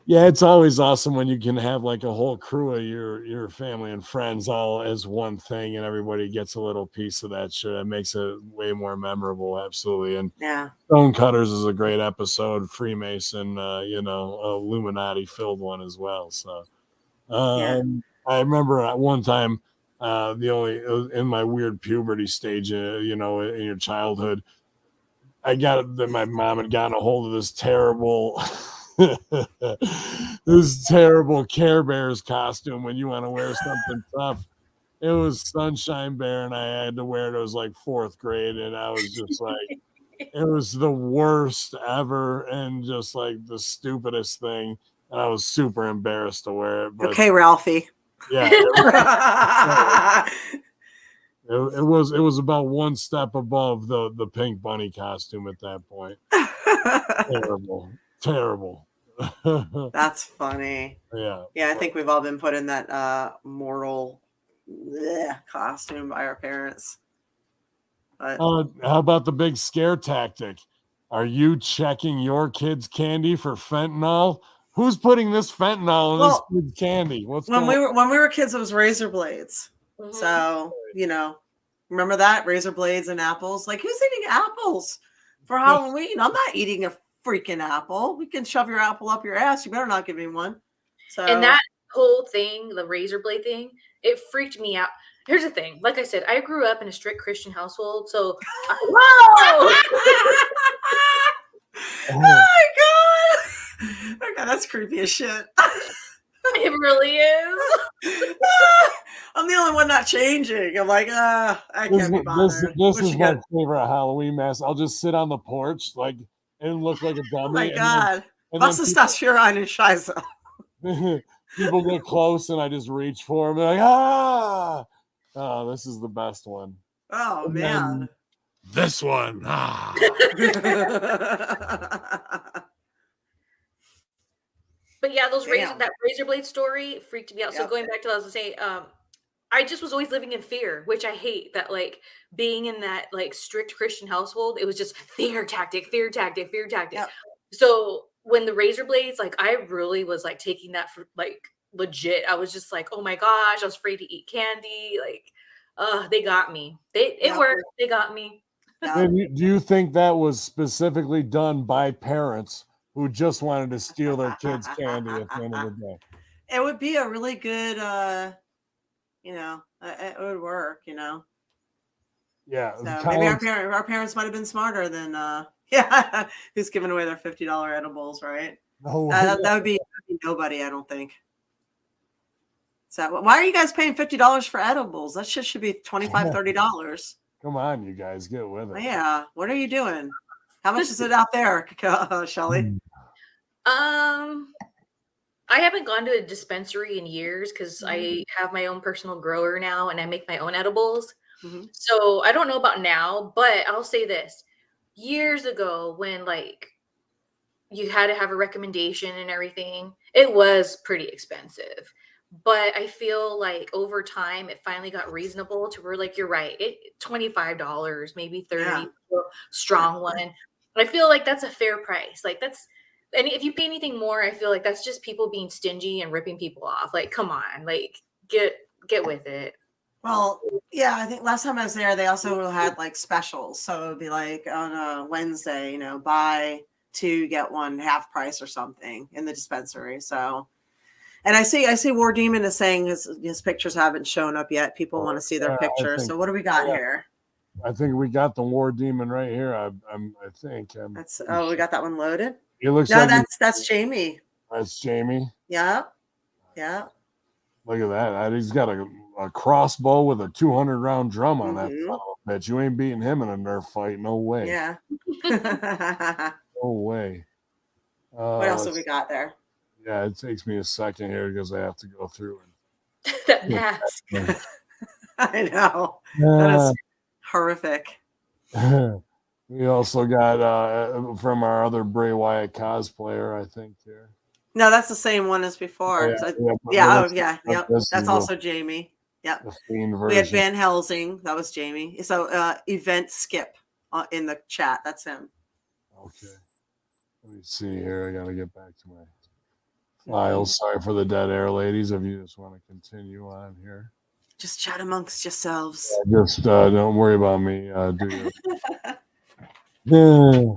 Yeah, it's always awesome when you can have like a whole crew of your family and friends all as one thing, and everybody gets a little piece of that shit. It makes it way more memorable, absolutely. And Yeah, Stonecutters is a great episode. Freemason, Illuminati filled one as well. So, yeah. I remember at one time, in my weird puberty stage, in your childhood, I got that my mom had gotten a hold of this terrible, Care Bears costume when you want to wear something tough. It was Sunshine Bear, and I had to wear it. It was like 4th grade, and I was just like, it was the worst ever, and just like the stupidest thing. And I was super embarrassed to wear it. But Okay, Ralphie. yeah, it was about one step above the Pink Bunny costume at that point. Terrible. That's funny. Yeah. I think we've all been put in that mortal costume by our parents. But how about the big scare tactic? Are you checking your kids' candy for fentanyl? Who's putting this fentanyl in this kid's candy? When we were kids, it was razor blades. Mhm. So, remember that? Razor blades and apples. Like, who's eating apples for Halloween? I'm not eating a freaking apple. We can shove your apple up your ass. You better not give me one. So, and that whole thing, the razor blade thing, it freaked me out. Here's the thing. Like I said, I grew up in a strict Christian household. So, whoa! Oh my God. Okay, that's creepy as shit. It really is. I'm the only one not changing. I'm like, I can't be bothered. This is my favorite Halloween mask. I'll just sit on the porch and look like a dummy. Oh my God. What's the stuff you're on in Shiza? People get close and I just reach for them. They're like, oh, this is the best one. Oh, and man. This one. But yeah, that razor blade story freaked me out. Yep. So going back to what I was going to say, I just was always living in fear, which I hate. That like being in that like strict Christian household, it was just fear tactic. Yep. So when the razor blades, like I really was like taking that for like legit. I was just like, oh my gosh, I was afraid to eat candy. Like, they got me. It worked. They got me. And do you think that was specifically done by parents who just wanted to steal their kids' candy at the end of the day? It would be a really good, it would work, Yeah. So maybe our parents might have been smarter than, who's giving away their $50 edibles, right? No, that would be nobody, I don't think. So why are you guys paying $50 for edibles? That shit should be $25, $30. Come on, you guys, get with it. Yeah. What are you doing? How much is it out there, Shelly? I haven't gone to a dispensary in years because I have my own personal grower now and I make my own edibles. Mm-hmm. So I don't know about now, but I'll say this. Years ago when like you had to have a recommendation and everything, it was pretty expensive. But I feel like over time, it finally got reasonable to where, like, you're right, $25, maybe $30, strong one. I feel like that's a fair price. Like and if you pay anything more, I feel like that's just people being stingy and ripping people off. Like, come on, like get with it. Well, yeah, I think last time I was there, they also had like specials. So it would be like on a Wednesday, buy 2, get 1 half price or something in the dispensary. So. And I see War Demon is saying his pictures haven't shown up yet. People want to see their pictures. So what do we got here? I think we got the War Demon right here. I think. We got that one loaded. It looks No, like that's Jamie. that's Jamie. Yeah. Yeah. Look at that. He's got a crossbow with a 200 round drum on that Mhm. son of a bitch. You ain't beating him in a Nerf fight. No way. Yeah. No way. What else have we got there? Yeah, it takes me a second here because I have to go through That mask. I know. That is horrific. We also got from our other Bray Wyatt cosplayer, I think here. No, that's the same one as before. Yep. That's also Jamie. Yep. The Fiend version. We had Van Helsing. That was Jamie. So Event Skip in the chat. That's him. Okay. Let me see here. I got to get back to my files. Sorry for the dead air, ladies. If you just want to continue on here. Just chat amongst yourselves. Just don't worry about me. Yeah.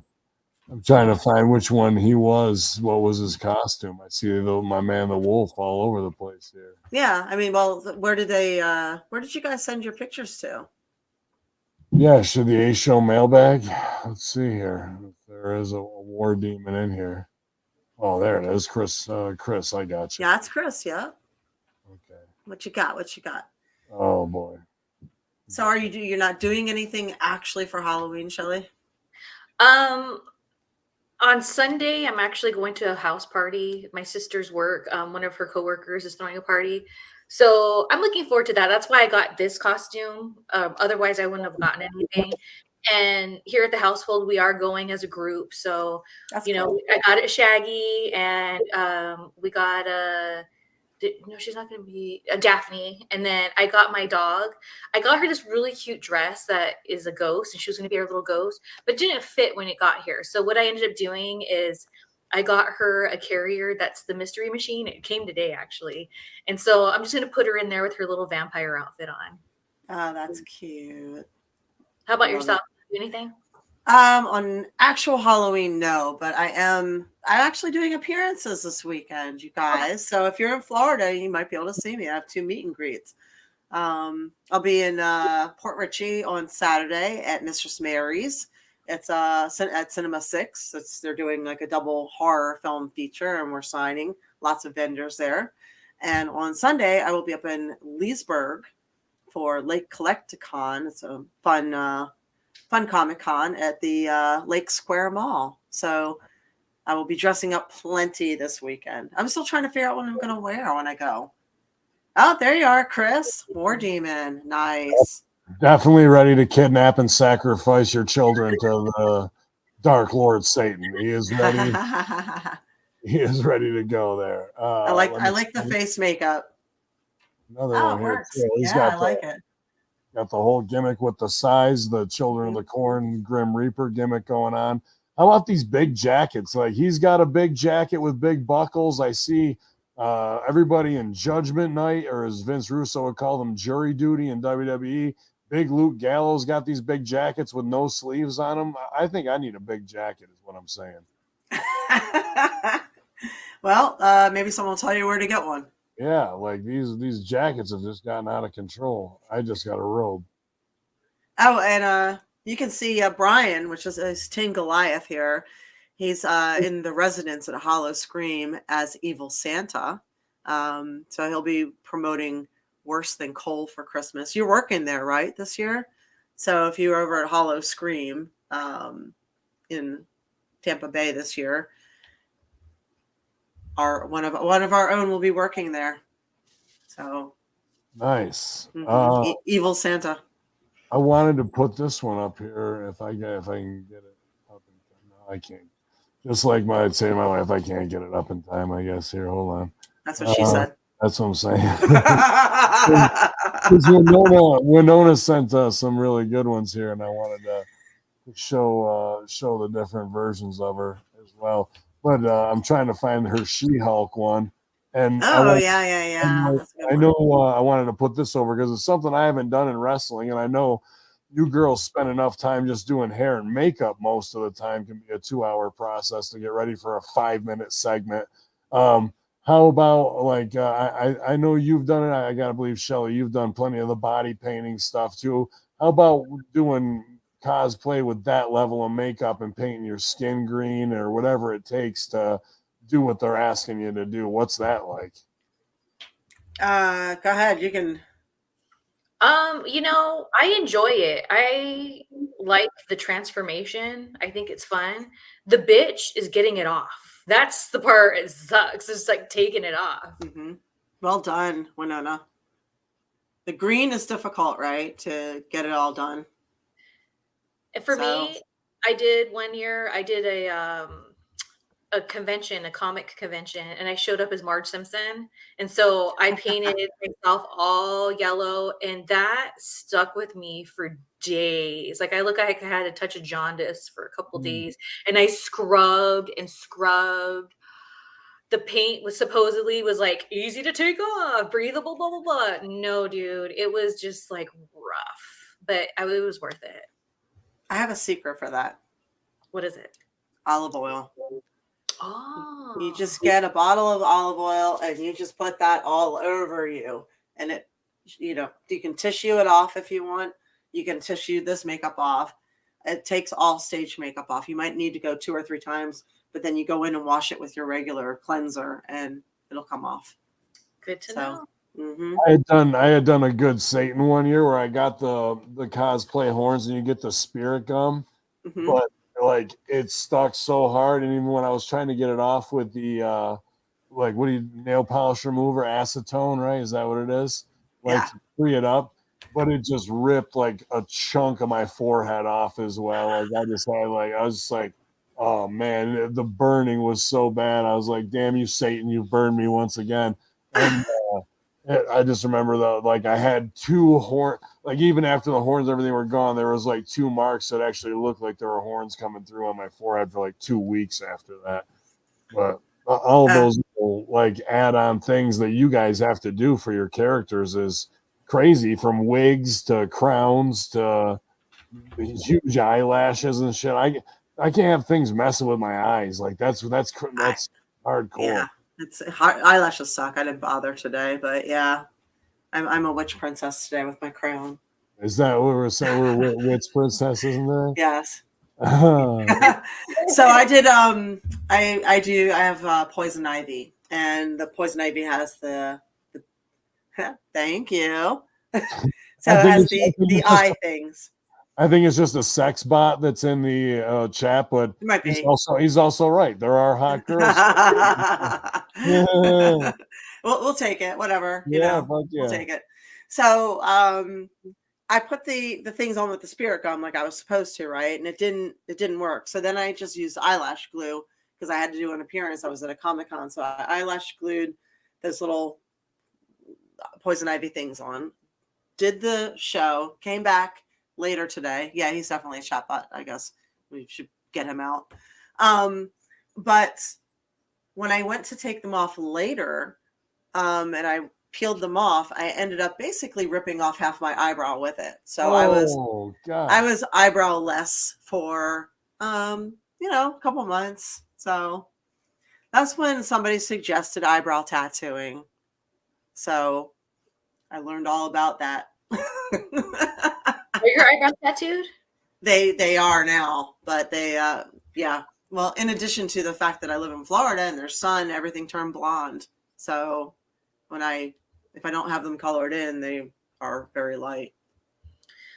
I'm trying to find which one he was. What was his costume? I see my man, the wolf, all over the place here. Yeah, I mean, well, where did you guys send your pictures to? Yeah, should the A Show mailbag? Let's see here. There is a War Demon in here. Oh, there it is, Chris. Chris, I got you. Yeah, it's Chris. Yeah. Okay. What you got? Oh boy. So you're not doing anything actually for Halloween, Shelly? On Sunday, I'm actually going to a house party. My sister's work, one of her coworkers is throwing a party. So I'm looking forward to that. That's why I got this costume. Otherwise, I wouldn't have gotten anything. And here at the household, we are going as a group. So, cool. I got it Shaggy, and we got no, she's not going to be a Daphne. And then I got my dog. I got her this really cute dress that is a ghost, and she was going to be our little ghost, but it didn't fit when it got here. So what I ended up doing is I got her a carrier that's the mystery machine. It came today, actually. And so I'm just going to put her in there with her little vampire outfit on. Oh, that's cute. How about yourself? Do anything? On actual Halloween, no, but I'm actually doing appearances this weekend, you guys. So if you're in Florida, you might be able to see me. I have 2 meet and greets. I'll be in Port Richey on Saturday at Mistress Mary's. It's at Cinema 6. They're doing like a double horror film feature, and we're signing lots of vendors there. And on Sunday, I will be up in Leesburg for Lake Collecticon. It's a fun Comic-Con at the Lake Square Mall. So I will be dressing up plenty this weekend. I'm still trying to figure out what I'm going to wear when I go. Oh, there you are, Chris. War Demon. Nice. Definitely ready to kidnap and sacrifice your children to the Dark Lord Satan. He is ready. He is ready to go there. I like the face makeup. Another one here. Works. I like it. Got the whole gimmick with the size, the Children of the Corn Grim Reaper gimmick going on. How about these big jackets? Like, he's got a big jacket with big buckles. I see everybody in Judgment Night, or as Vince Russo would call them, jury duty in WWE. Big Luke Gallows got these big jackets with no sleeves on them. I think I need a big jacket is what I'm saying. Well, maybe someone will tell you where to get one. Yeah, like these jackets have just gotten out of control. I just got a robe. Oh, and you can see Brian, which is Tin Goliath here. He's in the residence at Hollow Scream as Evil Santa. So he'll be promoting Worse Than Coal for Christmas. You're working there, right, this year? So if you're over at Hollow Scream in Tampa Bay this year, one of our own will be working there. So nice. Evil Santa. I wanted to put this one up here if I can get it up in time. No, I can't. Just like I'd say to my wife, I can't get it up in time, I guess. Here, hold on. That's what she said. That's what I'm saying. Winona sent us some really good ones here, and I wanted to show the different versions of her as well. But I'm trying to find her She-Hulk one. And I know I wanted to put this over because it's something I haven't done in wrestling, and I know you girls spend enough time just doing hair and makeup most of the time. Can be a 2-hour process to get ready for a 5-minute segment. How about like I know you've done it. I gotta believe, Shelly, you've done plenty of the body painting stuff too. How about doing cosplay with that level of makeup and painting your skin green or whatever it takes to do what they're asking you to do? What's that like? Go ahead. You can. I enjoy it. I like the transformation. I think it's fun. The bitch is getting it off. That's the part it sucks. It's like taking it off. Mm-hmm. Well done, Winona. The green is difficult, right, to get it all done. And for me, I did one year. I did a convention, a comic convention, and I showed up as Marge Simpson. And so I painted myself all yellow, and that stuck with me for days. Like I look like I had a touch of jaundice for a couple days, and I scrubbed and scrubbed. The paint was supposedly like easy to take off, breathable, blah blah blah. No, dude, it was just like rough, but it was worth it. I have a secret for that. What is it? Olive oil. Oh. You just get a bottle of olive oil and you just put that all over you. And it, you can tissue it off if you want. You can tissue this makeup off. It takes all stage makeup off. You might need to go 2 or 3 times, but then you go in and wash it with your regular cleanser and it'll come off. Good to know. Mm-hmm. I had done a good Satan one year where I got the cosplay horns and you get the spirit gum, but like it stuck so hard, and even when I was trying to get it off with the nail polish remover, acetone, right? Is that what it is? Like to free it up, but it just ripped like a chunk of my forehead off as well. Like I was just like, oh man, the burning was so bad. I was like, damn you, Satan, you burned me once again. And I just remember like I had 2 horn, like even after the horns, everything were gone, there was like 2 marks that actually looked like there were horns coming through on my forehead for like 2 weeks after that. But all those like add-on things that you guys have to do for your characters is crazy, from wigs to crowns to huge eyelashes and shit. I can't have things messing with my eyes. Like that's hardcore. Yeah. It's hard. Eyelashes suck. I didn't bother today, but yeah, I'm a witch princess today with my crown. Is that what we're saying? We're witch princesses in there? Yes. So I did. I have poison ivy, and the poison ivy has the thank you. So it has the eye things. I think it's just a sex bot that's in the chat, but it might be. He's also right. There are hot girls. Yeah. We'll take it. Whatever. We'll take it. So I put the things on with the spirit gum like I was supposed to, right? And it didn't work. So then I just used eyelash glue because I had to do an appearance. I was at a Comic-Con, so I eyelash glued those little poison ivy things on. Did the show. Came back later today. Yeah, he's definitely a chatbot. I guess we should get him out. But when I went to take them off later, and I peeled them off, I ended up basically ripping off half my eyebrow with it. So I was eyebrow-less for a couple months. So that's when somebody suggested eyebrow tattooing. So I learned all about that. Are your eyebrows tattooed? They are now, but they well, in addition to the fact that I live in Florida and there's sun, everything turned blonde. So if I don't have them colored in, they are very light.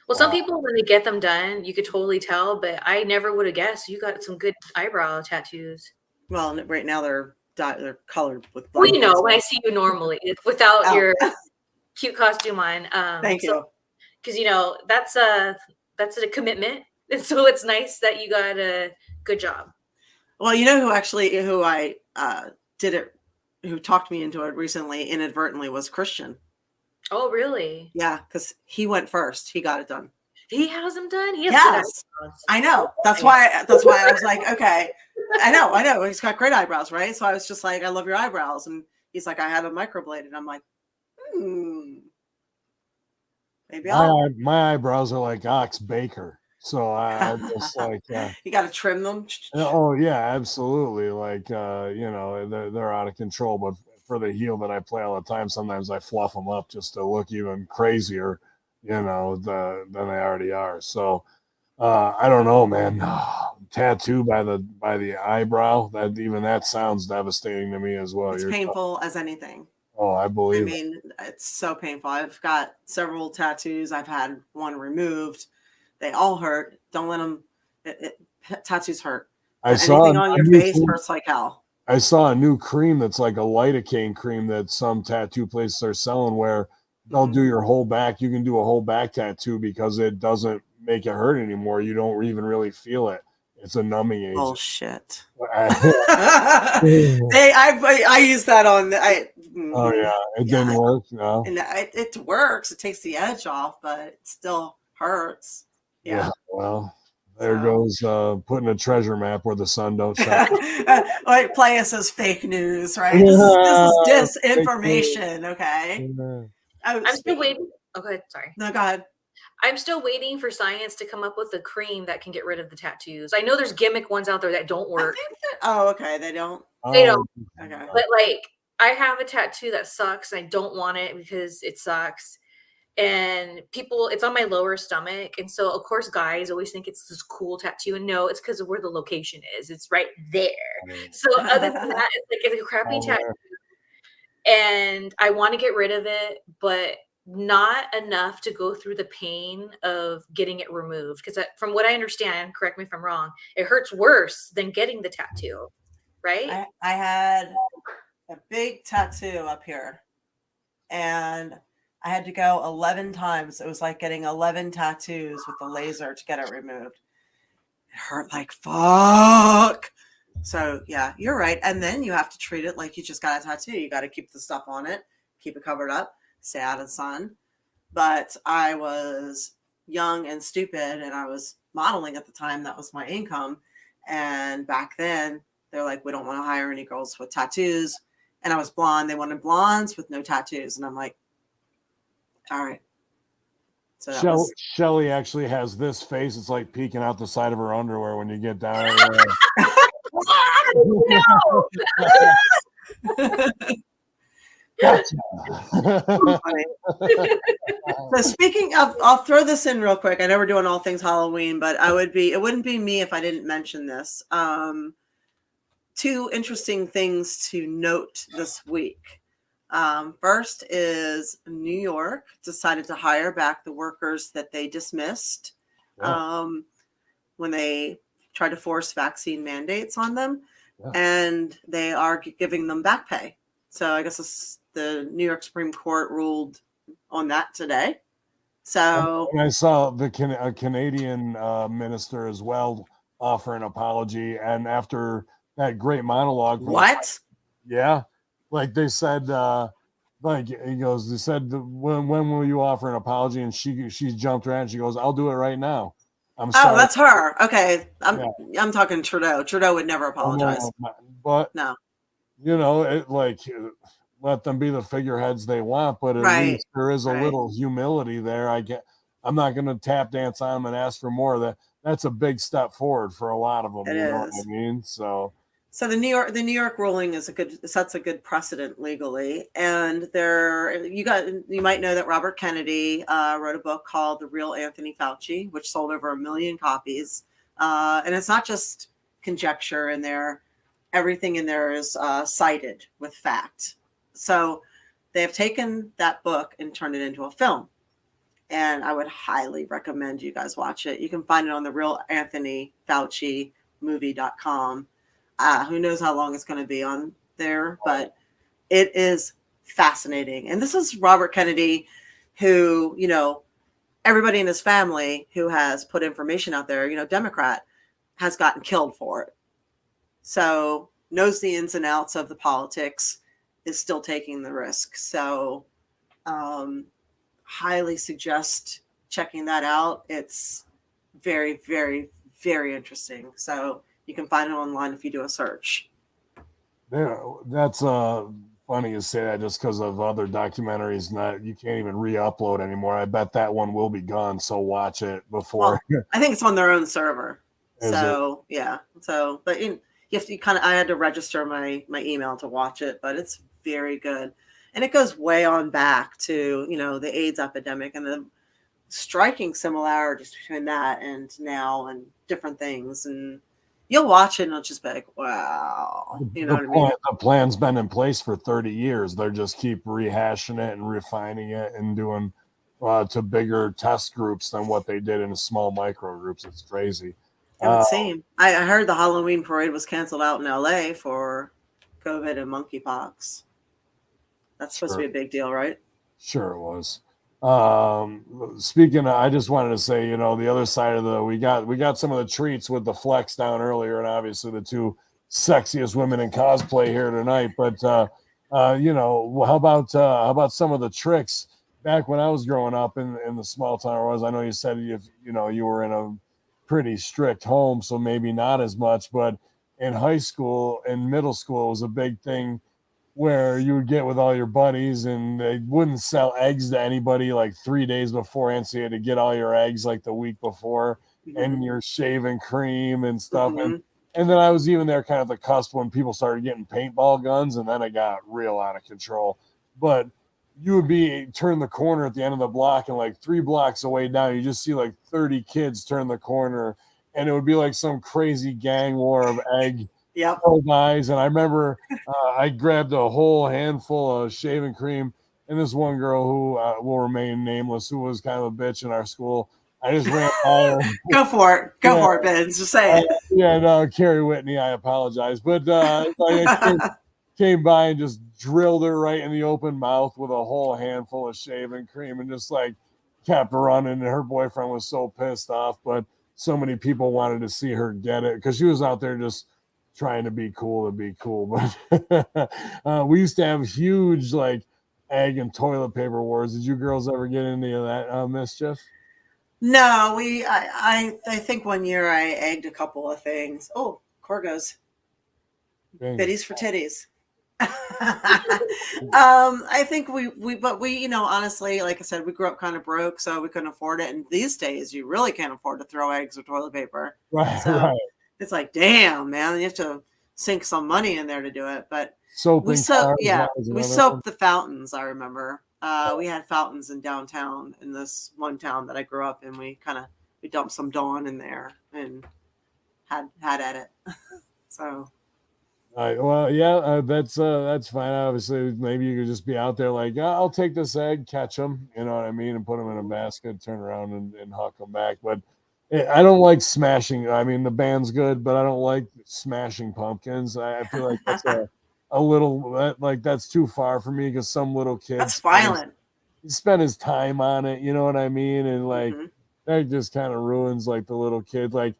Well, some people, when they get them done, you could totally tell, but I never would have guessed you got some good eyebrow tattoos. Well, right now they're colored with black. Well, when I see you normally without your cute costume on. Thank you. Because that's a commitment, and so it's nice that you got a good job. Well, who I did it, who talked me into it recently inadvertently was Christian. Oh, really? Yeah, because he went first. He got it done. He has them done. Yes, I know. That's why I was like, okay, I know. He's got great eyebrows, right? So I was just like, I love your eyebrows, and he's like, I had a microbladed. I'm like, maybe my eyebrows are like Ox Baker, so I just like you got to trim them. Oh yeah, absolutely. Like they're out of control, but for the heel that I play all the time, sometimes I fluff them up just to look even crazier. than they already are. So I don't know, man. Tattoo by the eyebrow, that sounds devastating to me as well. It's painful as anything. Oh, I I believe it. mean, it's so painful. I've got several tattoos. I've had one removed. They all hurt. Don't let them. Tattoos hurt. Anything on your face hurts like hell. I saw a new cream that's like a lidocaine cream that some tattoo places are selling where they'll do your whole back. You can do a whole back tattoo because it doesn't make it hurt anymore. You don't even really feel it. It's a numbing agent. Bullshit. I use that on. Oh yeah, it didn't work. No, and it works. It takes the edge off, but it still hurts. Yeah. Well, there goes putting a treasure map where the sun don't shine. Like play us as fake news, right? This is disinformation. Okay. I'm still waiting. Okay, sorry. No, go ahead. I'm still waiting for science to come up with a cream that can get rid of the tattoos. I know there's gimmick ones out there that don't work. Okay, they don't. They don't. Okay. But like, I have a tattoo that sucks. And I don't want it because it sucks. And it's on my lower stomach. And so, of course, guys always think it's this cool tattoo. And no, it's because of where the location is. It's right there. So other than that, it's a crappy tattoo. And I want to get rid of it, but not enough to go through the pain of getting it removed. Because from what I understand, correct me if I'm wrong, it hurts worse than getting the tattoo, right? I had a big tattoo up here, and I had to go 11 times. It was like getting 11 tattoos with the laser to get it removed. It hurt like fuck. So yeah, you're right. And then you have to treat it like you just got a tattoo. You got to keep the stuff on it, keep it covered up, stay out of the sun. But I was young and stupid, and I was modeling at the time. That was my income. And back then, they're like, we don't want to hire any girls with tattoos. And I was blonde. They wanted blondes with no tattoos. And I'm like, all right. So Shelly actually has this face. It's like peeking out the side of her underwear when you get down there. No. Gotcha. So speaking of, I'll throw this in real quick. I know we're doing all things Halloween, but it wouldn't be me if I didn't mention this. Two interesting things to note this week. First is New York decided to hire back the workers that they dismissed when they tried to force vaccine mandates on them, and they are giving them back pay. So I guess the New York Supreme Court ruled on that today. So and I saw a Canadian minister as well offer an apology, and after that great monologue, like they said, like he goes, they said, when will you offer an apology? And she jumped around. She goes, I'll do it right now. I'm sorry. Oh, that's her. Okay, I'm talking Trudeau. Trudeau would never apologize. But no, let them be the figureheads they want, but at least there is a little humility there. I'm not going to tap dance on them and ask for more. That's a big step forward for a lot of them. You know what I mean? So the New York ruling sets a good precedent legally. And you might know that Robert Kennedy wrote a book called The Real Anthony Fauci, which sold over 1 million copies. And it's not just conjecture in there. Everything in there is cited with fact. So they have taken that book and turned it into a film. And I would highly recommend you guys watch it. You can find it on the Real Anthony Fauci movie.com. Who knows how long it's going to be on there, but it is fascinating. And this is Robert Kennedy, who, everybody in his family who has put information out there, Democrat, has gotten killed for it. So knows the ins and outs of the politics, is still taking the risk. So highly suggest checking that out. It's very, very, very interesting. So you can find it online if you do a search. Yeah, that's funny you say that just because of other documentaries you can't even re-upload anymore. I bet that one will be gone, so watch it before. Well, I think it's on their own server. Yeah. So, but you have to I had to register my email to watch it, but it's very good. And it goes way on back to, the AIDS epidemic and striking similarities between that and now and different things. And you'll watch it and it'll just be like, wow. You know what I mean? The plan's been in place for 30 years. They're just keep rehashing it and refining it and doing to bigger test groups than what they did in small micro groups. It's crazy. It would seem. I heard the Halloween parade was canceled out in LA for COVID and monkeypox. That's supposed to be a big deal, right? Sure it was. Speaking of, I just wanted to say, the other side of we got some of the treats with the flex down earlier, and obviously the two sexiest women in cosplay here tonight. But how about some of the tricks back when I was growing up in the small town I was? I know you said you were in a pretty strict home, so maybe not as much, but in high school and middle school it was a big thing where you would get with all your buddies and they wouldn't sell eggs to anybody like 3 days beforehand. So you had to get all your eggs like the week before and your shaving cream and stuff. And then I was even there kind of the cusp when people started getting paintball guns, and then it got real out of control. But you would turn the corner at the end of the block, and like 3 blocks away down, you just see like 30 kids turn the corner, and it would be like some crazy gang war of egg guys. And I remember I grabbed a whole handful of shaving cream, and this one girl who will remain nameless, who was kind of a bitch in our school, I just ran by her. Go for it, Ben. Just say it. Carrie Whitney, I apologize. But I came by and just drilled her right in the open mouth with a whole handful of shaving cream and just like kept running. And her boyfriend was so pissed off, but so many people wanted to see her get it because she was out there just trying to be cool. But we used to have huge like egg and toilet paper wars. Did you girls ever get into that mischief? No, I think one year I egged a couple of things. Oh, Corgos. Biddies for titties. I think we honestly, like I said, we grew up kind of broke, so we couldn't afford it. And these days you really can't afford to throw eggs or toilet paper. Right. It's like, damn, man, you have to sink some money in there to do it. But we soaked the fountains, I remember. We had fountains in downtown in this one town that I grew up in. We dumped some Dawn in there and had at it. So. Well, yeah, that's fine. Obviously, maybe you could just be out there like, I'll take this egg, catch them, you know what I mean, and put them in a basket, turn around and huck them back. But I don't like smashing. I mean, the band's good, but I don't like smashing pumpkins. I feel like that's a little like that's too far for me because some little kid that's violent. He spent his time on it, you know what I mean, and like that just kind of ruins like the little kid. Like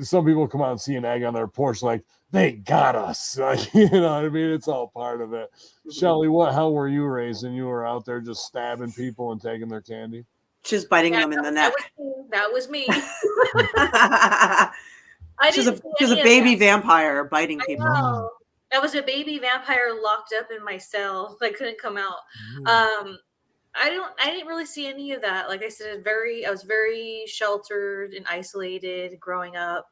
some people come out and see an egg on their porch, like they got us, like, you know what I mean. It's all part of it. Shelly, how were you raised? And you were out there just stabbing people and taking their candy? Just biting them in the neck. That was me. She's a baby vampire biting people. I was a baby vampire locked up in my cell. I couldn't come out. I didn't really see any of that. Like I said, I was very sheltered and isolated growing up.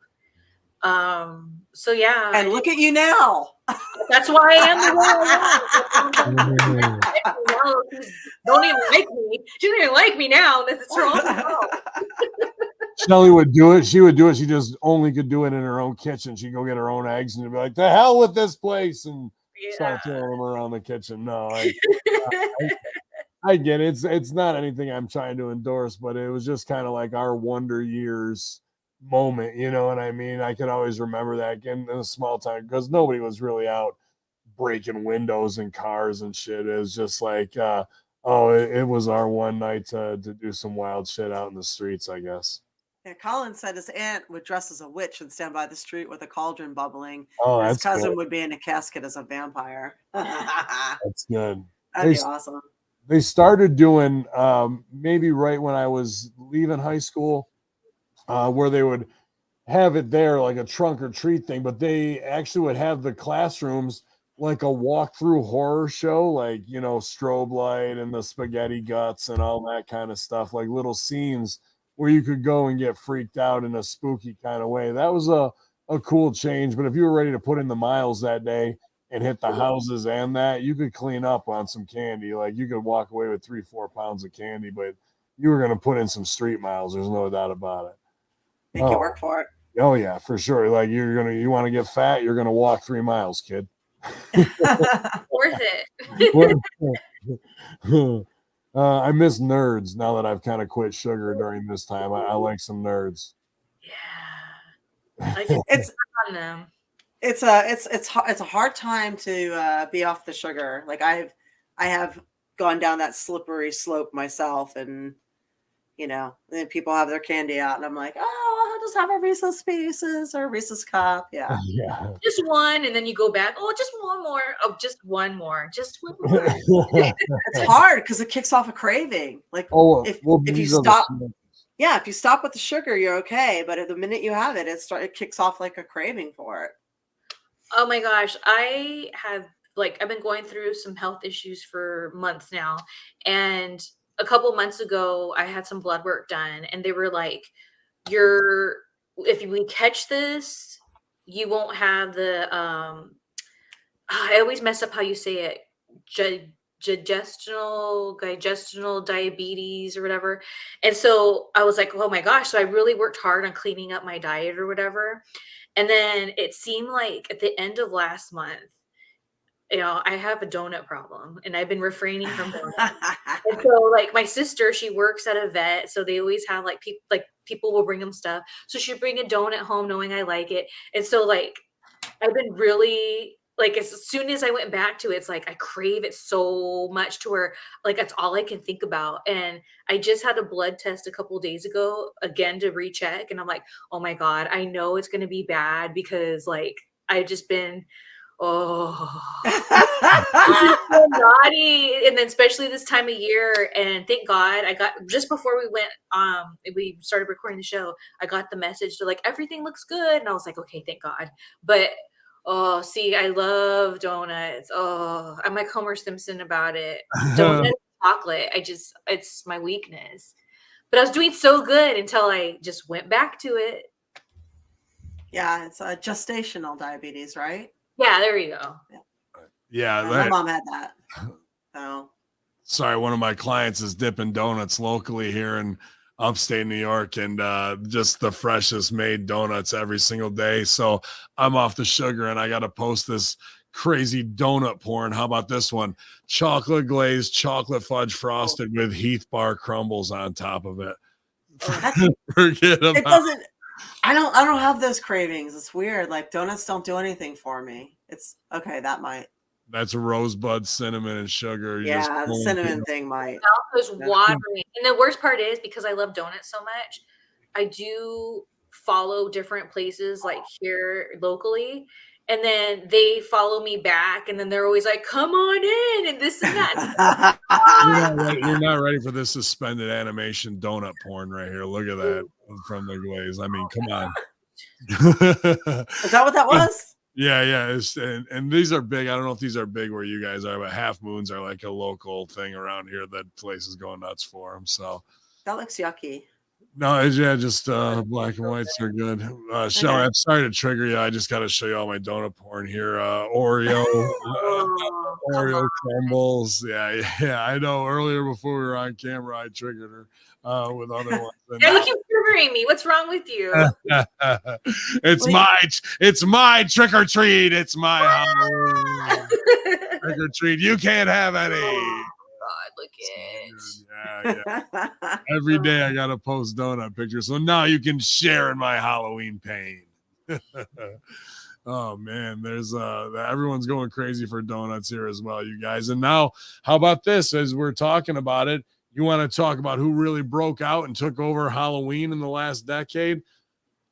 So yeah. And look at you now. That's why I am the way I am. Don't even like me. She don't even like me now. That's wrong. Shelly would do it. She would do it. She just only could do it in her own kitchen. She'd go get her own eggs and be like, "The hell with this place!" and start throwing them around the kitchen. No, I get it. It's not anything I'm trying to endorse, but it was just kind of like our Wonder Years moment, you know what I mean? I could always remember that in a small town because nobody was really out breaking windows and cars and shit. It was just like, it was our one night to do some wild shit out in the streets, I guess. Yeah, Colin said his aunt would dress as a witch and stand by the street with a cauldron bubbling. Oh, his cousin would be in a casket as a vampire. That's good. That'd be awesome. They started doing maybe right when I was leaving high school, where they would have it there like a trunk or treat thing, but they actually would have the classrooms like a walkthrough horror show, like, you know, strobe light and the spaghetti guts and all that kind of stuff, like little scenes where you could go and get freaked out in a spooky kind of way. That was a cool change. But if you were ready to put in the miles that day and hit the houses and that, you could clean up on some candy. Like you could walk away with 3-4 pounds of candy, but you were gonna put in some street miles. There's no doubt about it. Make you work for it. Oh yeah, for sure. Like you want to get fat, you're gonna walk 3 miles, kid. Worth it. I miss nerds now that I've kind of quit sugar during this time. I like some nerds. Yeah. I just It's on them. it's a hard time to be off the sugar. Like I have gone down that slippery slope myself, and then people have their candy out, and I'm like, oh, I'll just have a Reese's Pieces or Reese's Cup. Yeah. Yeah. Just one, and then you go back. Oh, just one more. Oh, just one more. Just one more. It's hard because it kicks off a craving. Like if you stop, if you stop with the sugar, you're okay. But at the minute you have it, it kicks off like a craving for it. Oh my gosh, I've been going through some health issues for months now, and a couple months ago I had some blood work done, and they were like, if we catch this, you won't have the I always mess up how you say it, digestional diabetes or whatever. And so I was like, oh my gosh, so I really worked hard on cleaning up my diet or whatever. And then it seemed like at the end of last month, I have a donut problem, and I've been refraining from donuts. And so, like, my sister, she works at a vet, so they always have people will bring them stuff. So she'd bring a donut home, knowing I like it. And so, like, I've been really like, as soon as I went back to it, it's like I crave it so much to where like that's all I can think about. And I just had a blood test a couple days ago again to recheck, and I'm like, oh my God, I know it's gonna be bad because like I've just been so naughty, and then especially this time of year. And thank God I got, just before we started recording the show, I got the message to like everything looks good, and I was like, okay, thank God. But oh, see, I love donuts. Oh, I'm like Homer Simpson about it. Donuts, chocolate. It's my weakness. But I was doing so good until I just went back to it. Yeah, it's a gestational diabetes, right? Yeah, there you go. Yeah, my mom had that. So sorry, one of my clients is dipping donuts locally here in upstate New York, and just the freshest made donuts every single day. So I'm off the sugar, and I got to post this crazy donut porn. How about this one? Chocolate glazed, chocolate fudge frosted with Heath bar crumbles on top of it. Forget about it. Doesn't. I don't have those cravings. It's weird. Like donuts don't do anything for me. It's okay. That might. That's a rosebud, cinnamon, and sugar. Yeah, the cinnamon thing might. My mouth is watering. And the worst part is, because I love donuts so much, I do follow different places like here locally, and then they follow me back, and then they're always like, come on in, and this and that. You're not ready for this suspended animation donut porn right here. Look at that from the glaze. I mean, come on. Is that what that was? Yeah. And these are big. I don't know if these are big where you guys are, but Half Moons are like a local thing around here that places go nuts for them. So that looks yucky. No, just black and whites are good. Shelly, I'm sorry to trigger you. I just got to show you all my donut porn here. Oreo crumbles. Yeah. I know. Earlier before we were on camera, I triggered her with other ones. You keep triggering me. What's wrong with you? It's my trick or treat. It's my Halloween trick or treat. You can't have any. Look it. Yeah. Every day I gotta post donut pictures, so now you can share in my Halloween pain. Oh man, there's everyone's going crazy for donuts here as well, you guys. And now, how about this? As we're talking about it, you want to talk about who really broke out and took over Halloween in the last decade?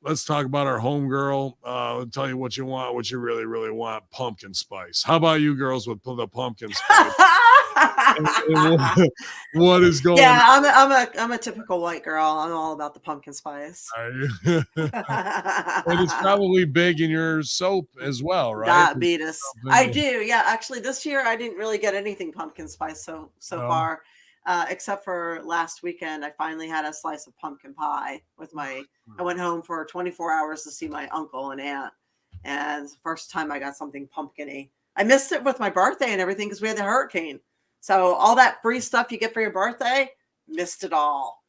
Let's talk about our homegirl. I'll tell you what you want, what you really, really want. Pumpkin spice. How about you girls with the pumpkin spice? What is going on? Yeah, I'm a typical white girl. I'm all about the pumpkin spice. And it's probably big in your soap as well, right? Diabetes. I do. Yeah, actually this year I didn't really get anything pumpkin spice so far. Except for last weekend, I finally had a slice of pumpkin pie with I went home for 24 hours to see my uncle and aunt. And it's the first time I got something pumpkin-y. I missed it with my birthday and everything because we had the hurricane. So all that free stuff you get for your birthday, missed it all.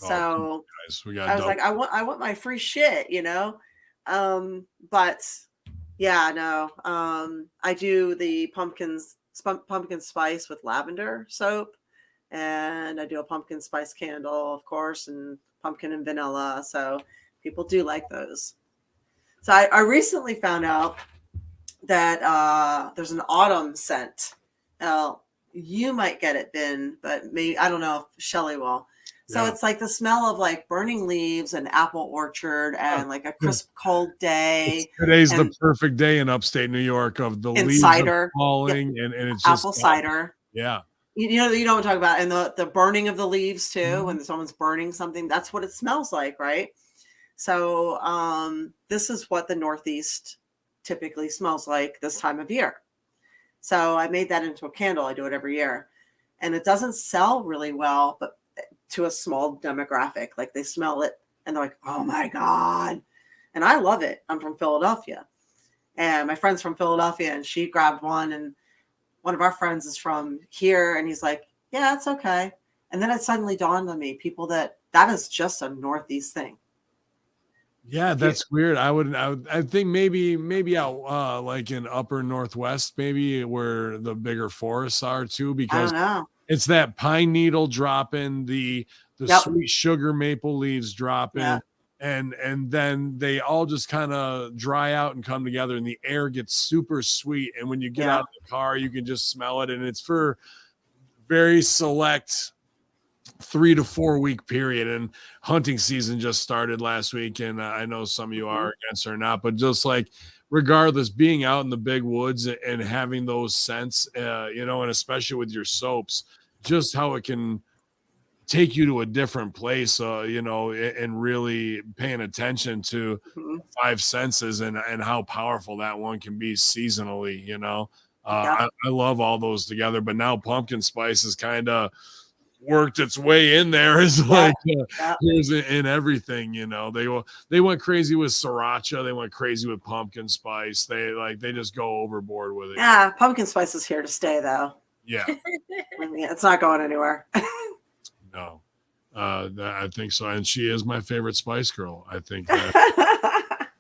Oh, So guys, we got I was like, I want my free shit, but yeah, no. I do the pumpkin spice with lavender soap, and I do a pumpkin spice candle, of course, and pumpkin and vanilla. So people do like those. So I recently found out that there's an autumn scent. You might get it, Ben, but maybe I don't know if Shelly will. So it's like the smell of like burning leaves and apple orchard and like a crisp cold day. Today's the and perfect day in upstate New York of the leaves cider, falling and it's just apple cider. Yeah. You know what I'm talking about, and the burning of the leaves too. When someone's burning something, that's what it smells like, right? So this is what the Northeast typically smells like this time of year. So I made that into a candle. I do it every year, and it doesn't sell really well, but to a small demographic, like they smell it and they're like, oh my God. And I love it. I'm from Philadelphia, and my friend's from Philadelphia, and she grabbed one, and one of our friends is from here, and he's like, yeah, it's okay. And then it suddenly dawned on me, people, that is just a Northeast thing. Yeah, that's weird. I think maybe out like in upper Northwest, maybe where the bigger forests are too, because I don't know. It's that pine needle dropping, the sweet sugar maple leaves dropping, and then they all just kind of dry out and come together, and the air gets super sweet. And when you get out of the car, you can just smell it. And it's for very select 3 to 4 week period, and hunting season just started last week, and I know some of you are against or not, but just like regardless, being out in the big woods and having those scents, and especially with your soaps, just how it can take you to a different place, and really paying attention to 5 senses and how powerful that one can be seasonally. I love all those together, but now pumpkin spice is kind of worked its way in there is like here's in everything. They went crazy with sriracha, they went crazy with pumpkin spice, they just go overboard with it. Pumpkin spice is here to stay, though. It's not going anywhere. No, I think so, and she is my favorite Spice Girl. I think that.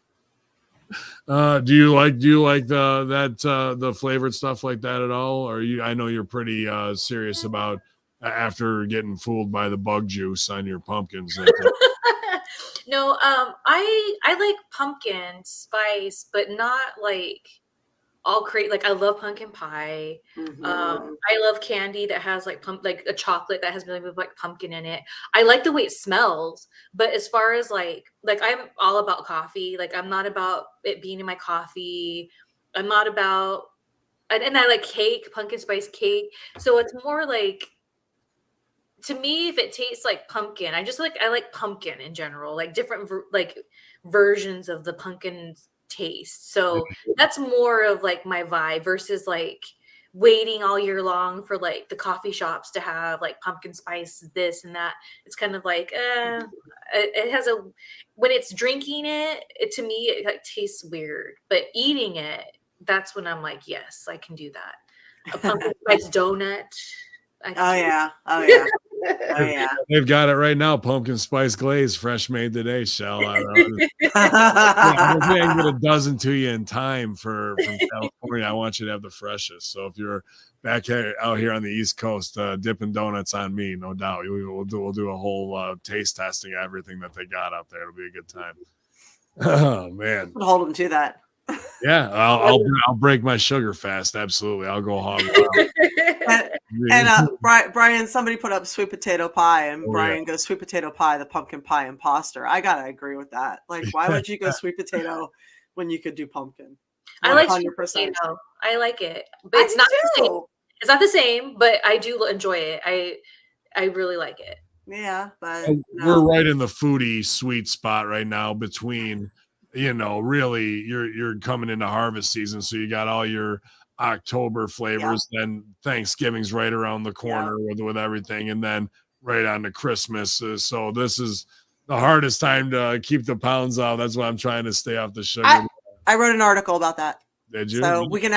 Do you like the flavored stuff like that at all, or I know you're pretty serious about after getting fooled by the bug juice on your pumpkins. No, I like pumpkin spice, but not like all crazy. Like I love pumpkin pie. I love candy that has like like a chocolate that has really like pumpkin in it. I like the way it smells, but as far as like I'm all about coffee. Like I'm not about it being in my coffee. I'm not about, and I like cake, pumpkin spice cake. So it's more like, to me, if it tastes like pumpkin, I like pumpkin in general, like different versions of the pumpkin taste. So that's more of like my vibe versus like waiting all year long for like the coffee shops to have like pumpkin spice this and that. It's kind of like it has when it's drinking it to me it like tastes weird, but eating it, that's when I'm like, yes, I can do that. A pumpkin spice donut. Oh yeah. They've got it right now. Pumpkin spice glaze, fresh made today, Shell. I can get a dozen to you in time from California. I want you to have the freshest. So if you're back out here on the East Coast, Dippin' Donuts on me, no doubt. We'll do a whole taste testing of everything that they got out there. It'll be a good time. Oh man, hold them to that. Yeah, I'll break my sugar fast. Absolutely, I'll go hog wild. And Brian, somebody put up sweet potato pie, and Brian goes, sweet potato pie, the pumpkin pie imposter. I gotta agree with that. Like, why would you go sweet potato when you could do pumpkin? 100%. I like sweet potato. I like it, but it's not the same. It's not the same, but I do enjoy it. I really like it. Yeah, but we're right in the foodie sweet spot right now between. Really, you're coming into harvest season, so you got all your October flavors. Then Thanksgiving's right around the corner with everything, and then right on to Christmas. So this is the hardest time to keep the pounds off. That's why I'm trying to stay off the sugar. I wrote an article about that. Did you? So we can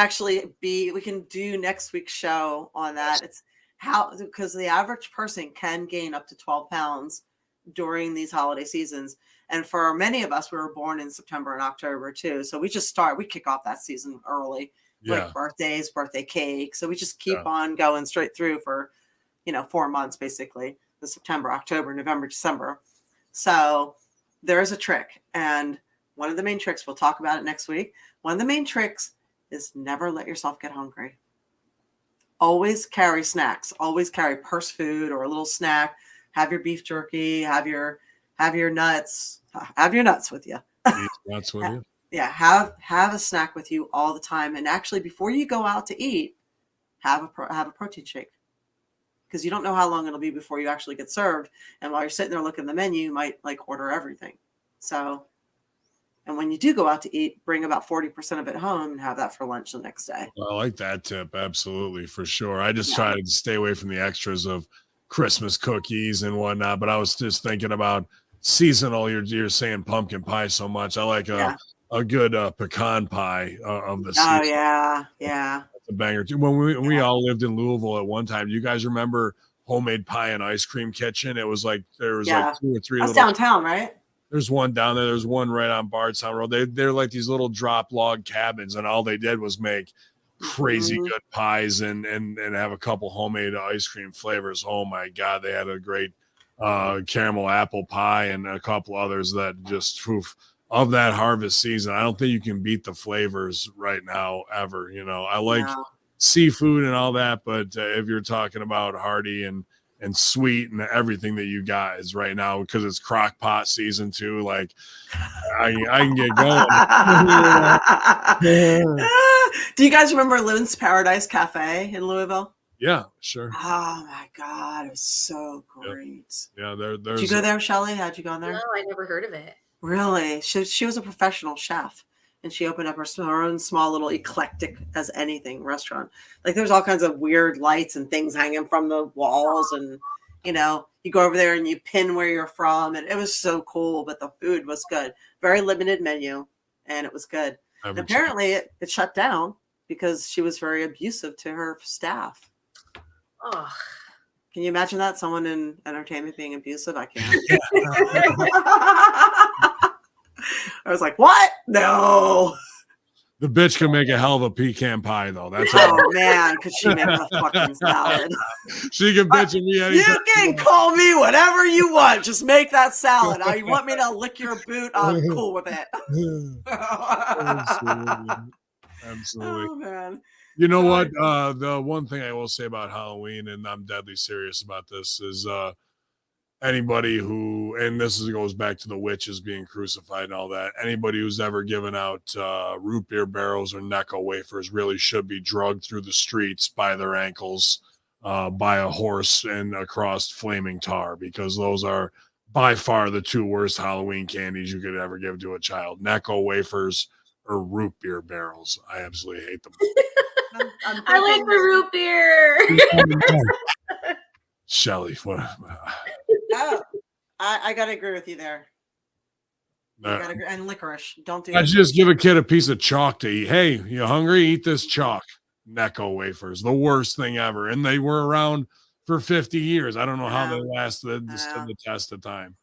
do next week's show on that. how, because the average person can gain up to 12 pounds during these holiday seasons. And for many of us, we were born in September and October too. So we kick off that season early, like birthdays, birthday cake. So we just keep on going straight through for, 4 months, basically, the September, October, November, December. So there is a trick. And one of the main tricks, we'll talk about it next week. One of the main tricks is never let yourself get hungry. Always carry snacks. Always carry purse food or a little snack. Have your beef jerky. Have your nuts. Have your nuts with you. Nuts with you. Yeah, have a snack with you all the time. And actually, before you go out to eat, have a protein shake, because you don't know how long it'll be before you actually get served. And while you're sitting there looking at the menu, you might order everything. So, and when you do go out to eat, bring about 40% of it home and have that for lunch the next day. I like that tip. Absolutely. For sure. I just try to stay away from the extras of Christmas cookies and whatnot, but I was just thinking about seasonal. You're saying pumpkin pie so much. I like a good pecan pie of the season. Oh yeah. That's a banger too. When we all lived in Louisville at one time, do you guys remember Homemade Pie and Ice Cream Kitchen? It was like there was like 2 or 3 That's downtown, right? There's one down there. There's one right on Bardstown Road. They're like these little drop log cabins, and all they did was make crazy good pies and have a couple homemade ice cream flavors. Oh my God, they had a great caramel apple pie and a couple others that just of that harvest season. I don't think you can beat the flavors right now ever. I like seafood and all that, but if you're talking about hearty and sweet and everything that you got is right now, because it's crock pot season too. Like I can get going. Do you guys remember Lynn's Paradise Cafe in Louisville? Yeah, sure. Oh my God, it was so great. Yeah, there's. Did you go there, Shelly? How'd you go in there? No, I never heard of it. Really? She was a professional chef, and she opened up her own small little eclectic as anything restaurant. Like there's all kinds of weird lights and things hanging from the walls, and you go over there and you pin where you're from, and it was so cool. But the food was good. Very limited menu, and it was good. And apparently, it shut down because she was very abusive to her staff. Oh. Can you imagine that? Someone in entertainment being abusive? I can't. I was like, what? No. The bitch can make a hell of a pecan pie, though. That's man, could she make a fucking salad? She can bitch at me anytime. You can call me whatever you want. Just make that salad. You want me to lick your boot? I'm cool with it. Absolutely. Oh, man. You know what? The one thing I will say about Halloween, and I'm deadly serious about this, is anybody who, and goes back to the witches being crucified and all that, anybody who's ever given out root beer barrels or Necco wafers really should be drugged through the streets by their ankles by a horse and across flaming tar, because those are by far the 2 worst Halloween candies you could ever give to a child. Necco wafers or root beer barrels. I absolutely hate them. I like the root beer. Shelly, what? I gotta agree with you there. And licorice. Don't do. I just give a kid a piece of chalk to eat. Hey, you hungry? Eat this chalk. Necco wafers, the worst thing ever, and they were around for 50 years. I don't know how they lasted the test of time.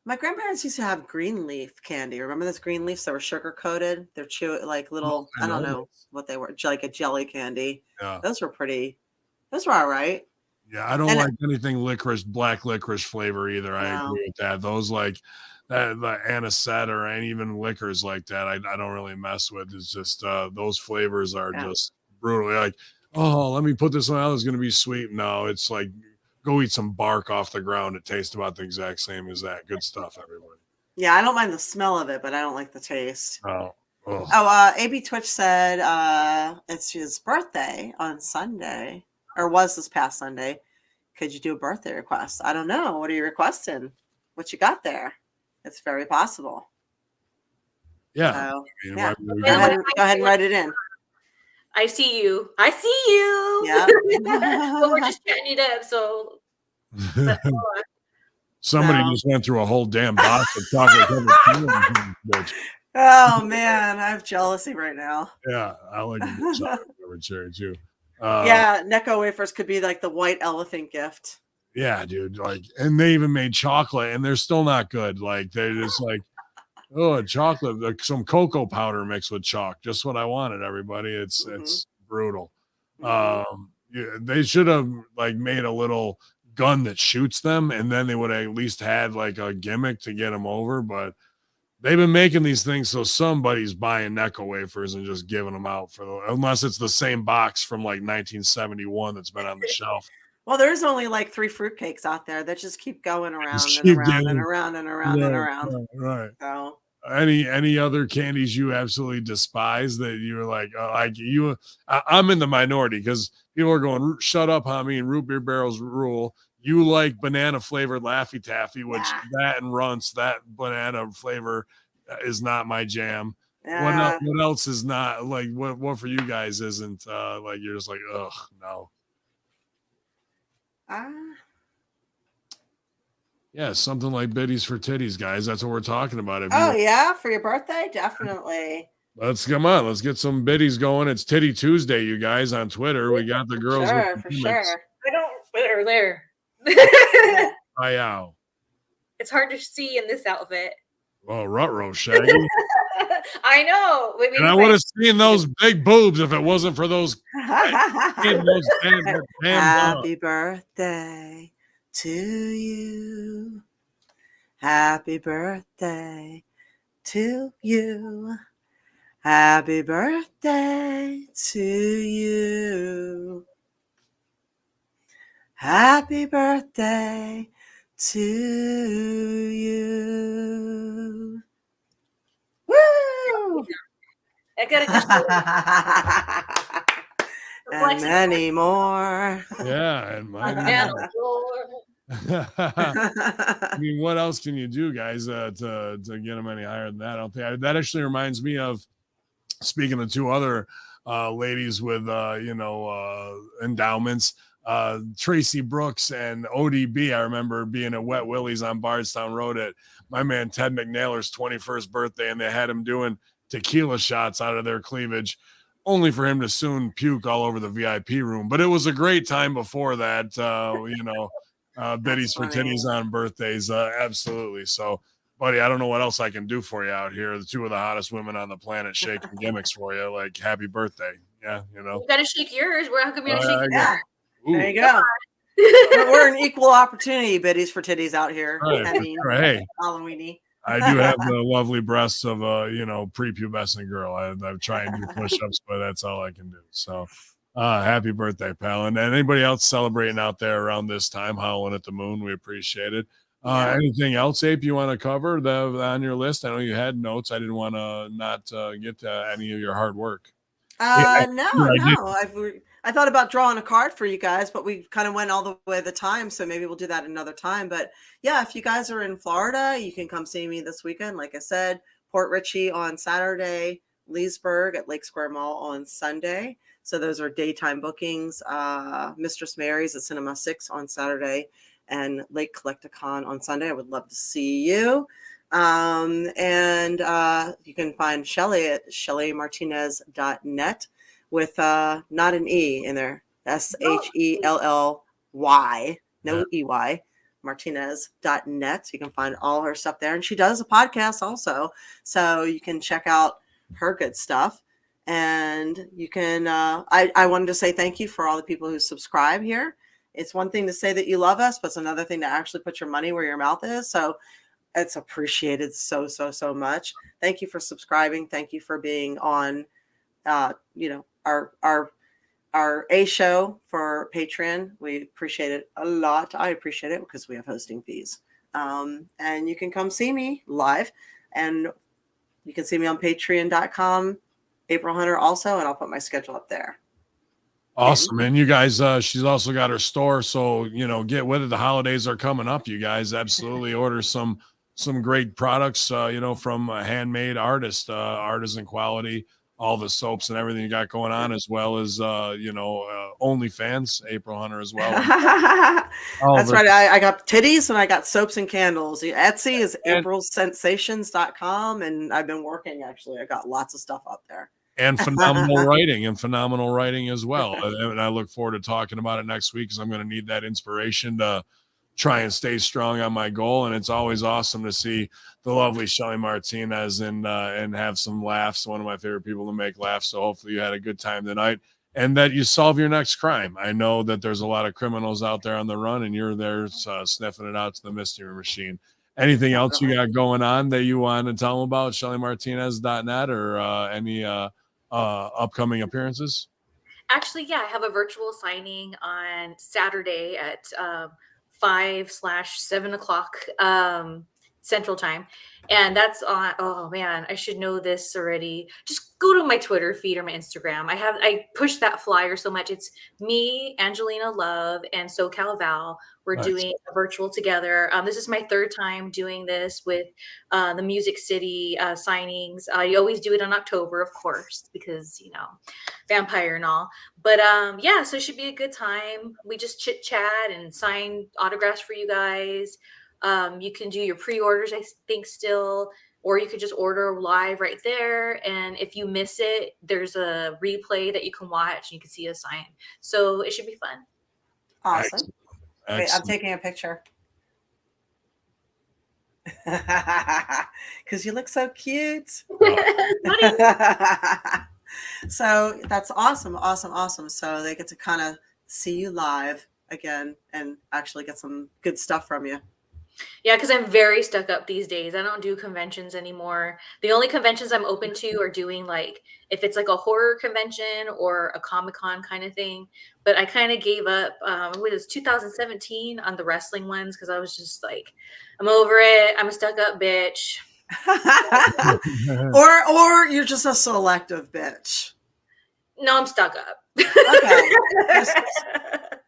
My grandparents used to have green leaf candy. Remember those green leaves that were sugar coated? They're like little, I don't know what they were, like a jelly candy. Yeah. Those were all right. Yeah, I don't like anything black licorice flavor either. I agree with that. Those like the anisette or any even liquors like that, I don't really mess with. It's just those flavors are just brutal. Like, oh, let me put this one out. It's going to be sweet. No, it's like, go eat some bark off the ground. It tastes about the exact same as that. Good stuff, everybody. Yeah, I don't mind the smell of it, but I don't like the taste. AB Twitch said it's his birthday on Sunday, or was this past Sunday. Could you do a birthday request? I don't know. What are you requesting? What you got there? It's very possible. Yeah. So, go ahead and write it in. I see you. Yeah. But we're just chatting it up, so. Somebody just went through a whole damn box of chocolate. Oh man, I have jealousy right now. Yeah, I like a good chocolate covered cherry too. Yeah, Necco wafers could be like the white elephant gift. Yeah, dude. Like, and they even made chocolate, and they're still not good. Like, they're just like, oh, chocolate, like some cocoa powder mixed with chalk. Just what I wanted, everybody. It's brutal. Yeah, they should have like made a little gun that shoots them, and then they would have at least had like a gimmick to get them over. But they've been making these things so somebody's buying Necco wafers and just giving them out unless it's the same box from like 1971 that's been on the shelf. Well, there's only like 3 fruitcakes out there that just keep going around and keep around and getting- around and around and around. Right. So Any other candies you absolutely despise that you're like I'm in the minority because people are going, shut up, homie, and root beer barrels rule. You like banana flavored Laffy Taffy, which that and Runts, that banana flavor is not my jam. What else is not like what for you guys isn't like you're just like, ugh, no. Yeah, something like biddies for titties, guys. That's what we're talking about. Yeah, for your birthday, definitely. Let's get some biddies going. It's Titty Tuesday, you guys, on Twitter. We got the girls. For sure. I don't put her there. Wow. It's hard to see in this outfit. Oh, ruh-roh, Shaggy. I know. And I would have seen those big boobs if it wasn't for those. Happy birthday to you. Happy birthday to you. Happy birthday to you. Happy birthday to you. Woo! I gotta and many more. Yeah, and mine. I mean, what else can you do, guys, to get them any higher than that? I don't think that actually reminds me of speaking of 2 other ladies with endowments. Tracy Brooks and ODB. I remember being at Wet Willie's on Bardstown Road at my man Ted McNair's 21st birthday, and they had him doing tequila shots out of their cleavage, only for him to soon puke all over the VIP room. But it was a great time before that, biddies for titties on birthdays. Absolutely. So, buddy, I don't know what else I can do for you out here. The 2 of the hottest women on the planet shaking gimmicks for you. Like, happy birthday. Yeah, You gotta shake yours. How come you gotta shake yours? There you go. We're an equal opportunity biddies for titties out here. Right. I mean, hey, Halloweeny. I do have the lovely breasts of a prepubescent girl. I'm trying to do push-ups, but that's all I can do. So happy birthday, pal. And anybody else celebrating out there around this time, howling at the moon, we appreciate it. Anything else, Ape, you want to cover on your list? I know you had notes. I didn't want to not get to any of your hard work. I thought about drawing a card for you guys, but we kind of went all the way the time, so maybe we'll do that another time. But yeah, if you guys are in Florida, you can come see me this weekend. Like I said, Port Richey on Saturday, Leesburg at Lake Square Mall on Sunday. So those are daytime bookings. Mistress Mary's at Cinema 6 on Saturday and Lake Collecticon on Sunday. I would love to see you. And you can find Shelly at shellymartinez.net with not an E in there. SHELLY, no EY, Martinez.net. You can find all her stuff there. And she does a podcast also. So you can check out her good stuff. And you can, I wanted to say thank you for all the people who subscribe here. It's one thing to say that you love us, but it's another thing to actually put your money where your mouth is. So it's appreciated so much. Thank you for subscribing. Thank you for being on, our A show for Patreon. We appreciate it a lot. I appreciate it because we have hosting fees. And you can come see me live, and you can see me on patreon.com, April Hunter also, and I'll put my schedule up there. Awesome. And you guys, she's also got her store. So, get with it. The holidays are coming up. You guys absolutely order some great products, from a handmade artist, artisan quality, all the soaps and everything you got going on, as well as, OnlyFans, April Hunter as well. That's right. I got titties and I got soaps and candles. Etsy is aprilsensations.com. And I've been working, actually. I got lots of stuff up there. and phenomenal writing as well. And I look forward to talking about it next week because I'm going to need that inspiration to try and stay strong on my goal. And it's always awesome to see the lovely Shelly Martinez and have some laughs. One of my favorite people to make laugh. So hopefully you had a good time tonight and that you solve your next crime. I know that there's a lot of criminals out there on the run and you're there sniffing it out to the mystery machine. Anything else you got going on that you want to tell them about, ShellyMartinez.net or any upcoming appearances? Actually, yeah, I have a virtual signing on Saturday at 5/7 o'clock Central Time. And that's on, oh man, I should know this already. Just go to my Twitter feed or my Instagram. I push that flyer so much. It's me, Angelina Love, and SoCal Val. We're doing a virtual together. This is my third time doing this with the Music City signings. I always do it in October, of course, because, you know, vampire and all. But yeah, so it should be a good time. We just chit chat and sign autographs for you guys. You can do your pre-orders, I think, still, or you could just order live right there. And if you miss it, there's a replay that you can watch and you can see us sign. So it should be fun. Awesome. Excellent. Wait, I'm taking a picture. Because you look so cute. So that's awesome. So they get to kind of see you live again and actually get some good stuff from you. Yeah, because I'm very stuck up these days. I don't do conventions anymore. The only conventions I'm open to are doing like if it's like a horror convention or a Comic-Con kind of thing. But I kind of gave up. It was 2017 on the wrestling ones because I was just like, I'm over it. I'm a stuck up bitch. or you're just a selective bitch. No, I'm stuck up. Okay.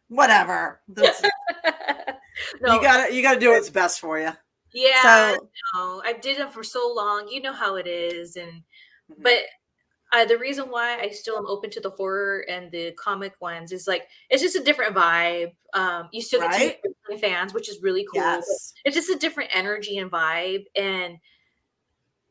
Whatever. No. You gotta do what's best for you. Yeah, so, no, I did it for so long. You know how it is, and but the reason why I still am open to the horror and the comic ones is like it's just a different vibe. You still get to meet fans, which is really cool. Yes. It's just a different energy and vibe, and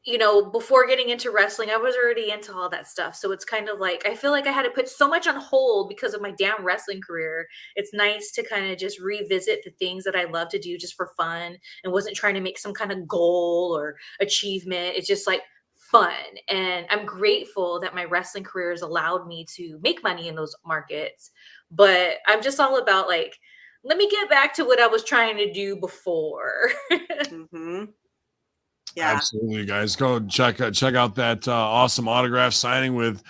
you know, before getting into wrestling, I was already into all that stuff. So it's kind of like, I feel like I had to put so much on hold because of my damn wrestling career. It's nice to kind of just revisit the things that I love to do just for fun and wasn't trying to make some kind of goal or achievement. It's just like fun. And I'm grateful that my wrestling career has allowed me to make money in those markets. But I'm just all about like, let me get back to what I was trying to do before. Yeah, absolutely, guys. Go check out that awesome autograph signing with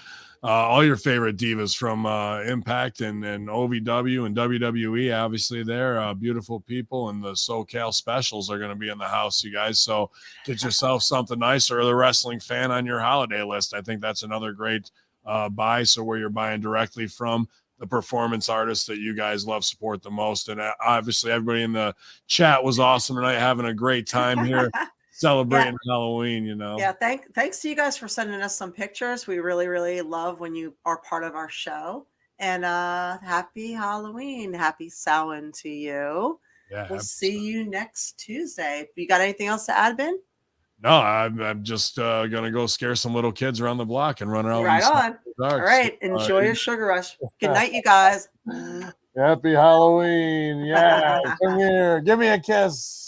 all your favorite divas from Impact and OVW and WWE. Obviously, they're beautiful people, and the SoCal specials are going to be in the house, you guys. So get yourself something nice or the wrestling fan on your holiday list. I think that's another great buy. So where you're buying directly from the performance artists that you guys love support the most. And obviously, everybody in the chat was awesome tonight, having a great time here. Celebrating Halloween, you know. Yeah, thanks to you guys for sending us some pictures. We really, really love when you are part of our show. And happy Halloween, happy Samhain to you. Yeah, we'll see you next Tuesday. You got anything else to add, Ben? No, I'm just gonna go scare some little kids around the block and run around. Right on. All right, enjoy your sugar rush. Good night, you guys. Happy Halloween. Yeah, come here, give me a kiss.